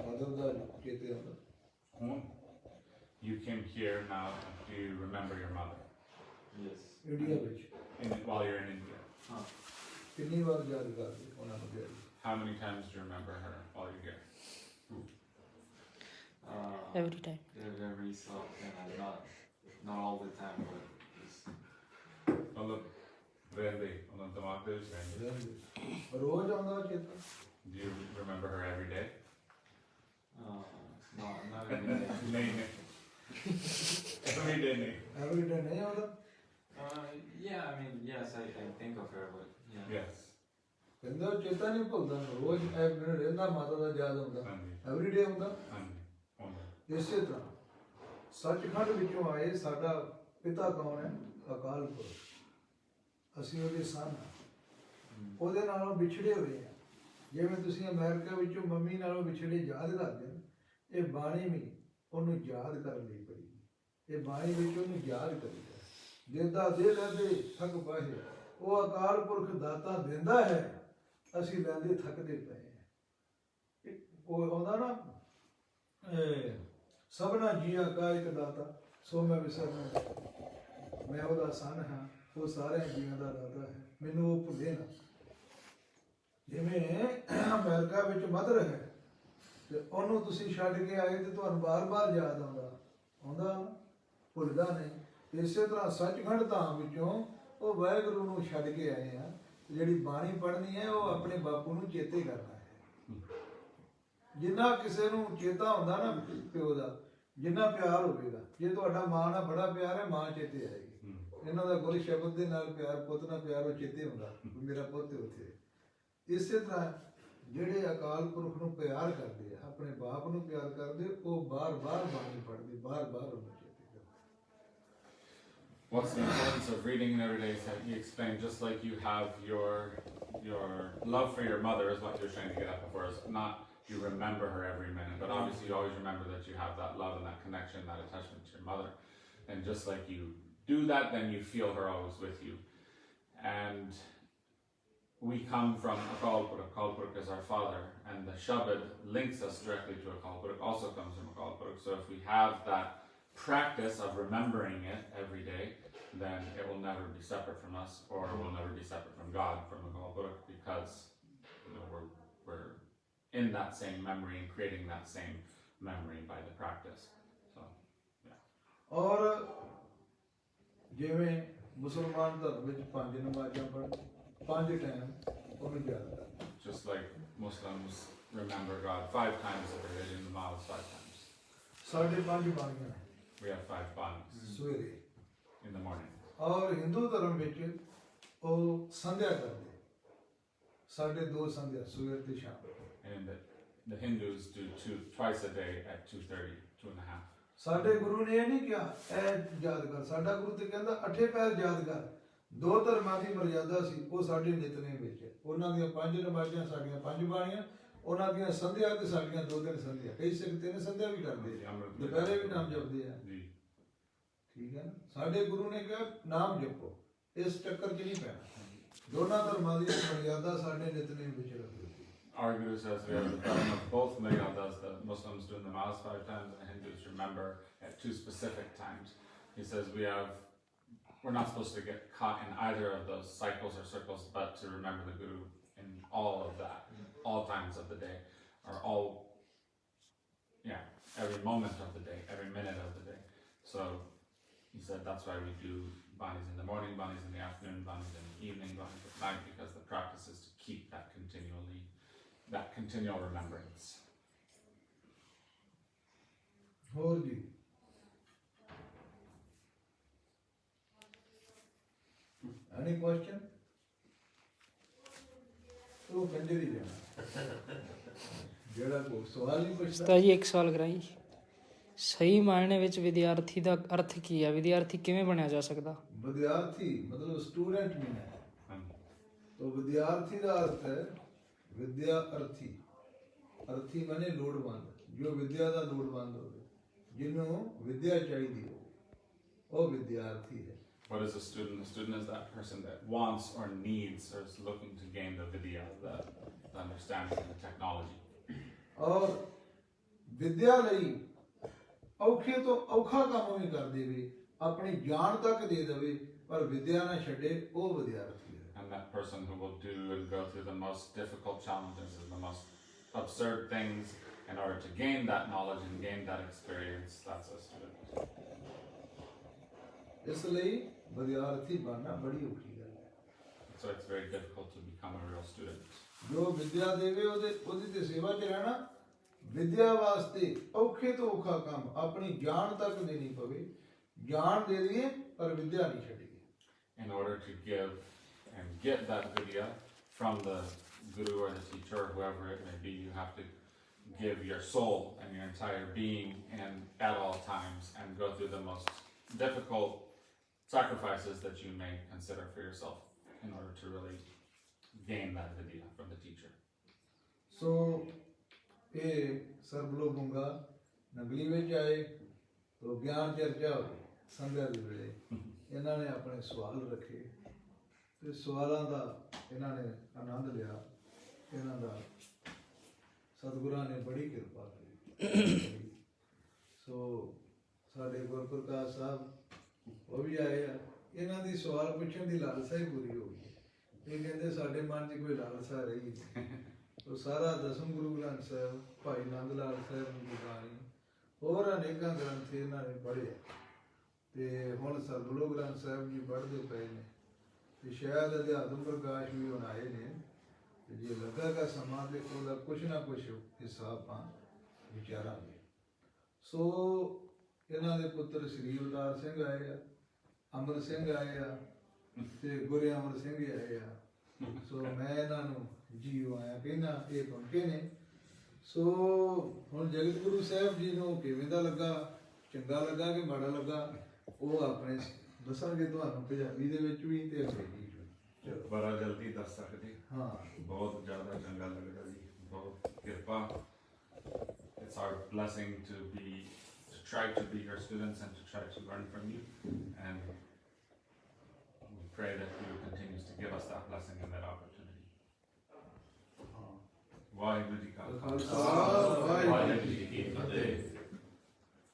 ਮਦਰ ਦਾ ਚੇਤੇ ਆਉਂਦਾ? You came here now. Do you remember your mother? Yes. India ਵਿੱਚ While you're in India? ਕਿੰਨੀ ਵਾਰ ਯਾਦ ਕਰਦੇ ਉਹਨਾਂ ਨੂੰ? ਗਿਆ How many times do you remember her while you're here? Every time. Every so often, not all the time, but just ਰਹਿੰਦੇ ਉਹਨਾਂ ਦਿਮਾਗ ਦੇ ਵਿੱਚ ਰਹਿੰਦੇ। ਰੋਜ਼ ਆਉਂਦਾ ਚੇਤਾ? Do you remember her every day? not every day. ਨਹੀਂ every day ਨਹੀਂ। ਐਵਰੀ ਡੇ ਨਹੀਂ ਆਉਂਦਾ? Yeah, I mean, yes, I think of her, but yeah. Yes. ਕਹਿੰਦਾ ਉਹ ਚੇਤਾ ਨਹੀਂ ਭੁੱਲਦਾ, ਰੋਜ਼ ਮੈਨੂੰ ਰਹਿੰਦਾ ਮਾਤਾ ਦਾ ਯਾਦ ਆਉਂਦਾ, ਹਾਂਜੀ ਐਵਰੀ ਡੇ ਆਉਂਦਾ। ਹਾਂਜੀ ਹੁੰਦਾ। ਇਸੇ ਤਰ੍ਹਾਂ ਸੱਚਖੰਡ ਵਿੱਚੋਂ ਆਏ ਸਾਡਾ ਪਿਤਾ ਕੌਣ ਹੈ? ਅਕਾਲ ਪੁਰਖ। ਅਸੀਂ ਉਹਦੇ ਸਨ ਹਾਂ, ਉਹਦੇ ਨਾਲੋਂ ਵਿਛੜੇ ਹੋਏ ਹਾਂ। ਜਿਵੇਂ ਤੁਸੀਂ ਅਮਰੀਕਾ ਵਿੱਚੋਂ ਮੰਮੀ ਨਾਲੋਂ ਵਿਛੜੇ ਯਾਦ ਕਰਦੇ ਹੋ, ਇਹ ਬਾਣੀ ਵੀ ਉਹਨੂੰ ਯਾਦ ਕਰਨ ਲਈ ਪੜੀ। ਇਹ ਬਾਣੀ ਵਿੱਚ ਉਹਨੂੰ ਯਾਦ ਕਰੀਦਾ। ਦੇਦਾ ਦੇ ਲੈਂਦੇ ਥੱਕ ਪਾਏ, ਉਹ ਅਕਾਲ ਪੁਰਖ ਦਾਤਾ ਦਿੰਦਾ ਹੈ, ਅਸੀਂ ਲੈਂਦੇ ਥੱਕਦੇ ਪਏ ਹਾਂ। ਉਹ ਆਉਂਦਾ ਨਾ, ਸਭਨਾ ਜੀਆਂ ਕਾ ਇੱਕ ਦਾਤਾ, ਸੋ ਮੈਂ ਵਿਸਰਨਾ, ਮੈਂ ਉਹਦਾ ਸਨ ਹਾਂ, ਉਹ ਸਾਰਿਆਂ ਜੀਆਂ ਦਾ ਦਾਤਾ ਹੈ, ਮੈਨੂੰ ਉਹ ਭੁੱਲੇ ਨਾ। ਜਿਵੇਂ ਅਮਰੀਕਾ ਵਿੱਚ ਮਦਰ ਹੈ ਤੇ ਉਹਨੂੰ ਤੁਸੀਂ ਛੱਡ ਕੇ ਆਏ ਤੇ ਤੁਹਾਨੂੰ ਬਾਰ-ਬਾਰ ਯਾਦ ਆਉਂਦਾ ਭੁੱਲਦਾ ਨਹੀਂ। ਇਸੇ ਤਰ੍ਹਾਂ ਸੱਚਖੰਡ ਧਾਮ ਵਿੱਚੋਂ ਉਹ ਵਾਹਿਗੁਰੂ ਨੂੰ ਛੱਡ ਕੇ ਆਏ ਆ। ਜਿਹੜੀ ਬਾਣੀ ਪੜ੍ਹਨੀ ਹੈ ਉਹ ਆਪਣੇ ਬਾਪੂ ਨੂੰ ਚੇਤੇ ਕਰਨਾ ਹੈ। ਜਿੰਨਾ ਕਿਸੇ ਨੂੰ ਚੇਤਾ ਹੁੰਦਾ ਨਾ ਪਿਓ ਦਾ, ਜਿੰਨਾ ਪਿਆਰ ਹੋਵੇਗਾ, ਜੇ ਤੁਹਾਡਾ ਮਾਂ ਨਾਲ ਬੜਾ ਪਿਆਰ ਹੈ, ਮਾਂ ਚੇਤੇ ਆਏਗੀ। ਇਹਨਾਂ ਦਾ ਗੁਰ ਸ਼ਬਦ ਦੇ ਨਾਲ ਪਿਆਰ, ਪੁੱਤ ਨਾਲ ਪਿਆਰ, ਉਹ ਚੇਤੇ ਹੁੰਦਾ ਮੇਰਾ ਪੁੱਤ ਉੱਥੇ। ਇਸੇ ਤਰ੍ਹਾਂ ਜਿਹੜੇ ਅਕਾਲ ਪੁਰਖ ਨੂੰ ਪਿਆਰ ਕਰਦੇ ਆ, ਆਪਣੇ ਬਾਪ ਨੂੰ ਪਿਆਰ ਕਰਦੇ, ਉਹ ਬਾਰ-ਬਾਰ ਬਾਣੀ ਪੜ੍ਹਦੇ, ਬਾਰ-ਬਾਰ ਉਹਨੂੰ ਚੇਤੇ ਕਰਦੇ। What's the importance of reading it every day? Is that you explained, just like you have your love for your mother is what you're trying to get at before, is not you remember her every minute, but obviously you always remember that you have that love and that connection, that attachment to your mother. And just like you do that, then you feel her always with you. And we come from Akal Purakh. Akal Purakh is our father, and the Shabad links us directly to Akal Purakh, also comes from Akal Purakh. So if we have that practice of remembering it every day, then it will never be separate from us, or it will never be separate from God, from the Guruk, because we're in that same memory and creating that same memory by the practice. So ਔਰ ਜਿਵੇਂ ਮੁਸਲਮਾਨ ਧਰਮ ਵਿੱਚ 5 ਨਮਾਜ਼ਾਂ ਪੜ੍ਹ 5 time ਉਹਨੂੰ ਯਾਦ ਕਰ just like Muslims remember God 5 times a day, in the Mass 5 times. ਸਾਡੇ 5 ਬਾਣੀਆਂ We have 5 banis ਸਵੇਰੇ in the morning. ਔਰ ਹਿੰਦੂ ਧਰਮ ਵਿੱਚ ਉਹ ਸੰਧਿਆ ਕਰਦੇ ਸਾਡੇ 2 ਸੰਧਿਆ ਸਵੇਰ ਤੇ ਸ਼ਾਮ And the Hindus do twice a day at 2:30, 2:30. ਸਾਡੇ ਗੁਰੂ ਨੇ ਇਹ ਨਹੀਂ ਕਿਹਾ ਇਹ ਯਾਦ ਕਰ ਸਾਡਾ ਗੁਰੂ ਤੇ ਕਹਿੰਦਾ 8 ਪਹਿਰ ਯਾਦ ਕਰ 2 ਧਰਮਾਂ ਦੀ ਮਰਜ਼ਾਦਾ ਸੀ ਉਹ ਸਾਡੇ ਨਿਤਨੇਮ ਵਿੱਚ ਹੈ। ਉਹਨਾਂ ਦੀਆਂ 5 ਨਮਾਜ਼ਾਂ ਸਾਡੀਆਂ 5 ਬਾਣੀਆਂ ਉਹਨਾਂ ਦੀਆਂ ਸੰਧਿਆ ਤੇ ਸਾਡੀਆਂ 2-3 ਸੰਧਿਆ ਕਈ ਸਿੱਖ 3 ਸੰਧਿਆ ਵੀ ਕਰਦੇ ਆ ਦੁਪਹਿਰੇ ਵੀ ਨਾਮ ਜਪਦੇ ਆ ਜੀ ਠੀਕ ਹੈ ਨਾ ਸਾਡੇ ਗੁਰੂ ਨੇ ਕਿਹਾ ਨਾਮ ਜਪੋ ਇਸ ਚੱਕਰ 'ਚ ਨਹੀਂ ਪੈਣਾ ਦੋਨਾਂ ਧਰਮਾਂ ਦੀ ਮਰਜ਼ਾਦਾ ਸਾਡੇ ਨਿਤਨੇਮ ਵਿੱਚ ਰੱਖੋ Our Guru says we have the dharma of both Maryadas. The Muslims do in the Mass 5 times, and the Hindus remember at 2 specific times. He says we're not supposed to get caught in either of those cycles or circles, but to remember the Guru in all of that, all times of the day, or every moment of the day, every minute of the day. So he said that's why we do banis in the morning, banis in the afternoon, banis in the evening, banis at night, because the practice is to keep that continual remembrance. ਹੋਰ ਜੀ any question ਉਹ ਕੰਜਰੀ ਜਾਣਾ ਜਿਹੜਾ ਕੋਈ ਸਵਾਲ ਨਹੀਂ ਪੁੱਛਦਾ ਉਸਤਾਦ ਜੀ ਇੱਕ ਸਵਾਲ ਕਰਾਈ ਸਹੀ ਮਾਇਨੇ ਵਿੱਚ ਵਿਦਿਆਰਥੀ ਦਾ ਅਰਥ ਕੀ ਹੈ ਵਿਦਿਆਰਥੀ ਕਿਵੇਂ ਬਣਿਆ ਜਾ ਸਕਦਾ ਵਿਦਿਆਰਥੀ ਮਤਲਬ ਸਟੂਡੈਂਟ ਨਹੀਂ ਹੈ तो विद्यार्थी का अर्थ है विद्या अर्थी अर्थी माने लोड़वंद जो विद्या का लोड़वंद हो जिन्हों विद्या चाहिए हो वो विद्यार्थी है What is a student? A student is that person that wants or needs or is looking to gain the vidya, the understanding of the technology. और विद्या लई औखे तो औखा काम भी कर देवे अपनी जान तक दे देवे पर विद्या ना छड़े वो विद्यार्थी And that person who will do and go through the most difficult challenges and the most absurd things in order to gain that knowledge and gain that experience, that's a student. इसलिए विद्यार्थी बनना बड़ी औखी गल है So it's very difficult to become a real student. जो विद्या देवे ओदी ते सेवा च रहना विद्या वास्ते औखे तो औखा काम अपनी जान तक देनी पवे जान दे दिए पर विद्या नहीं छड़िए In order to give and get that vidya from the guru or the teacher or whoever it may be, you have to give your soul and your entire being and at all times and go through the most difficult sacrifices that you may consider for yourself in order to really gain that vidya from the teacher. So ये सर्वलो गुंगा नगली में जाए तो ज्ञान चर्चा हो संध्या दे वेले इन्होंने अपने सवाल रखे ਤੇ ਸਵਾਲਾਂ ਦਾ ਇਹਨਾਂ ਨੇ ਆਨੰਦ ਲਿਆ ਇਹਨਾਂ ਦਾ ਸਤਿਗੁਰਾਂ ਨੇ ਬੜੀ ਕਿਰਪਾ ਕੀਤੀ ਸੋ ਸਾਡੇ ਗੁਰਪ੍ਰਕਾਸ਼ ਸਾਹਿਬ ਉਹ ਵੀ ਆਏ ਆ ਇਹਨਾਂ ਦੀ ਸਵਾਲ ਪੁੱਛਣ ਦੀ ਲਾਲਸਾ ਹੀ ਪੂਰੀ ਹੋ ਗਈ ਇਹ ਕਹਿੰਦੇ ਸਾਡੇ ਮਨ 'ਚ ਕੋਈ ਲਾਲਸਾ ਰਹੀ ਉਹ ਸਾਰਾ ਦਸਮ ਗੁਰੂ ਗ੍ਰੰਥ ਸਾਹਿਬ ਭਾਈ ਨੰਦ ਲਾਲ ਸਾਹਿਬ ਦੀ ਬਾਣੀ ਹੋਰ ਅਨੇਕਾਂ ਗ੍ਰੰਥ ਇਹਨਾਂ ਨੇ ਪੜ੍ਹੇ ਤੇ ਹੁਣ ਸਰਬਲੋ ਗ੍ਰੰਥ ਸਾਹਿਬ ਜੀ ਪੜ੍ਹਦੇ ਪਏ ਨੇ ਤੇ ਸ਼ਾਇਦ ਅਧਿਆਤਮ ਪ੍ਰਕਾਸ਼ ਵੀ ਹੁਣ ਆਏ ਨੇ ਤੇ ਜੇ ਲੱਗਾਗਾ ਸਮਾਂ ਤੇ ਉਹਦਾ ਕੁਛ ਨਾ ਕੁਛ ਹਿੱਸਾ ਆਪਾਂ ਵਿਚਾਰਾਂਗੇ ਸੋ ਇਹਨਾਂ ਦੇ ਪੁੱਤਰ ਸ੍ਰੀ ਅਵਤਾਰ ਸਿੰਘ ਆਏ ਆ ਅਮਰ ਸਿੰਘ ਆਏ ਆ ਤੇ ਗੁਰੂ ਅਮਰ ਸਿੰਘ ਆਏ ਆ ਸੋ ਮੈਂ ਇਹਨਾਂ ਨੂੰ ਜੀਓ ਆਇਆ ਕਹਿੰਦਾ ਇਹ ਪਹੁੰਚੇ ਨੇ ਸੋ ਹੁਣ ਜਗਤ ਗੁਰੂ ਸਾਹਿਬ ਜੀ ਨੂੰ ਕਿਵੇਂ ਦਾ ਲੱਗਾ ਚੰਗਾ ਲੱਗਾ ਕਿ ਮਾੜਾ ਲੱਗਾ ਉਹ ਆਪਣੇ ਦੱਸਣਗੇ ਤੁਹਾਨੂੰ ਪੰਜਾਬੀ ਦੇ ਵਿੱਚ ਵੀ ਤੇ ਅੰਗਰੇਜ਼ੀ ਚ ਵੀ ਬੜਾ ਜਲਦੀ ਦੱਸ ਸਕਦੇ ਹਾਂ ਬਹੁਤ ਜ਼ਿਆਦਾ ਚੰਗਾ ਲੱਗਦਾ ਜੀ ਬਹੁਤ ਕਿਰਪਾ it's our blessing to try to be your students and to try to learn from you and we pray that Guru continues to give us that blessing and that opportunity. Waheguru Ji Ka Khalsa, Waheguru Ji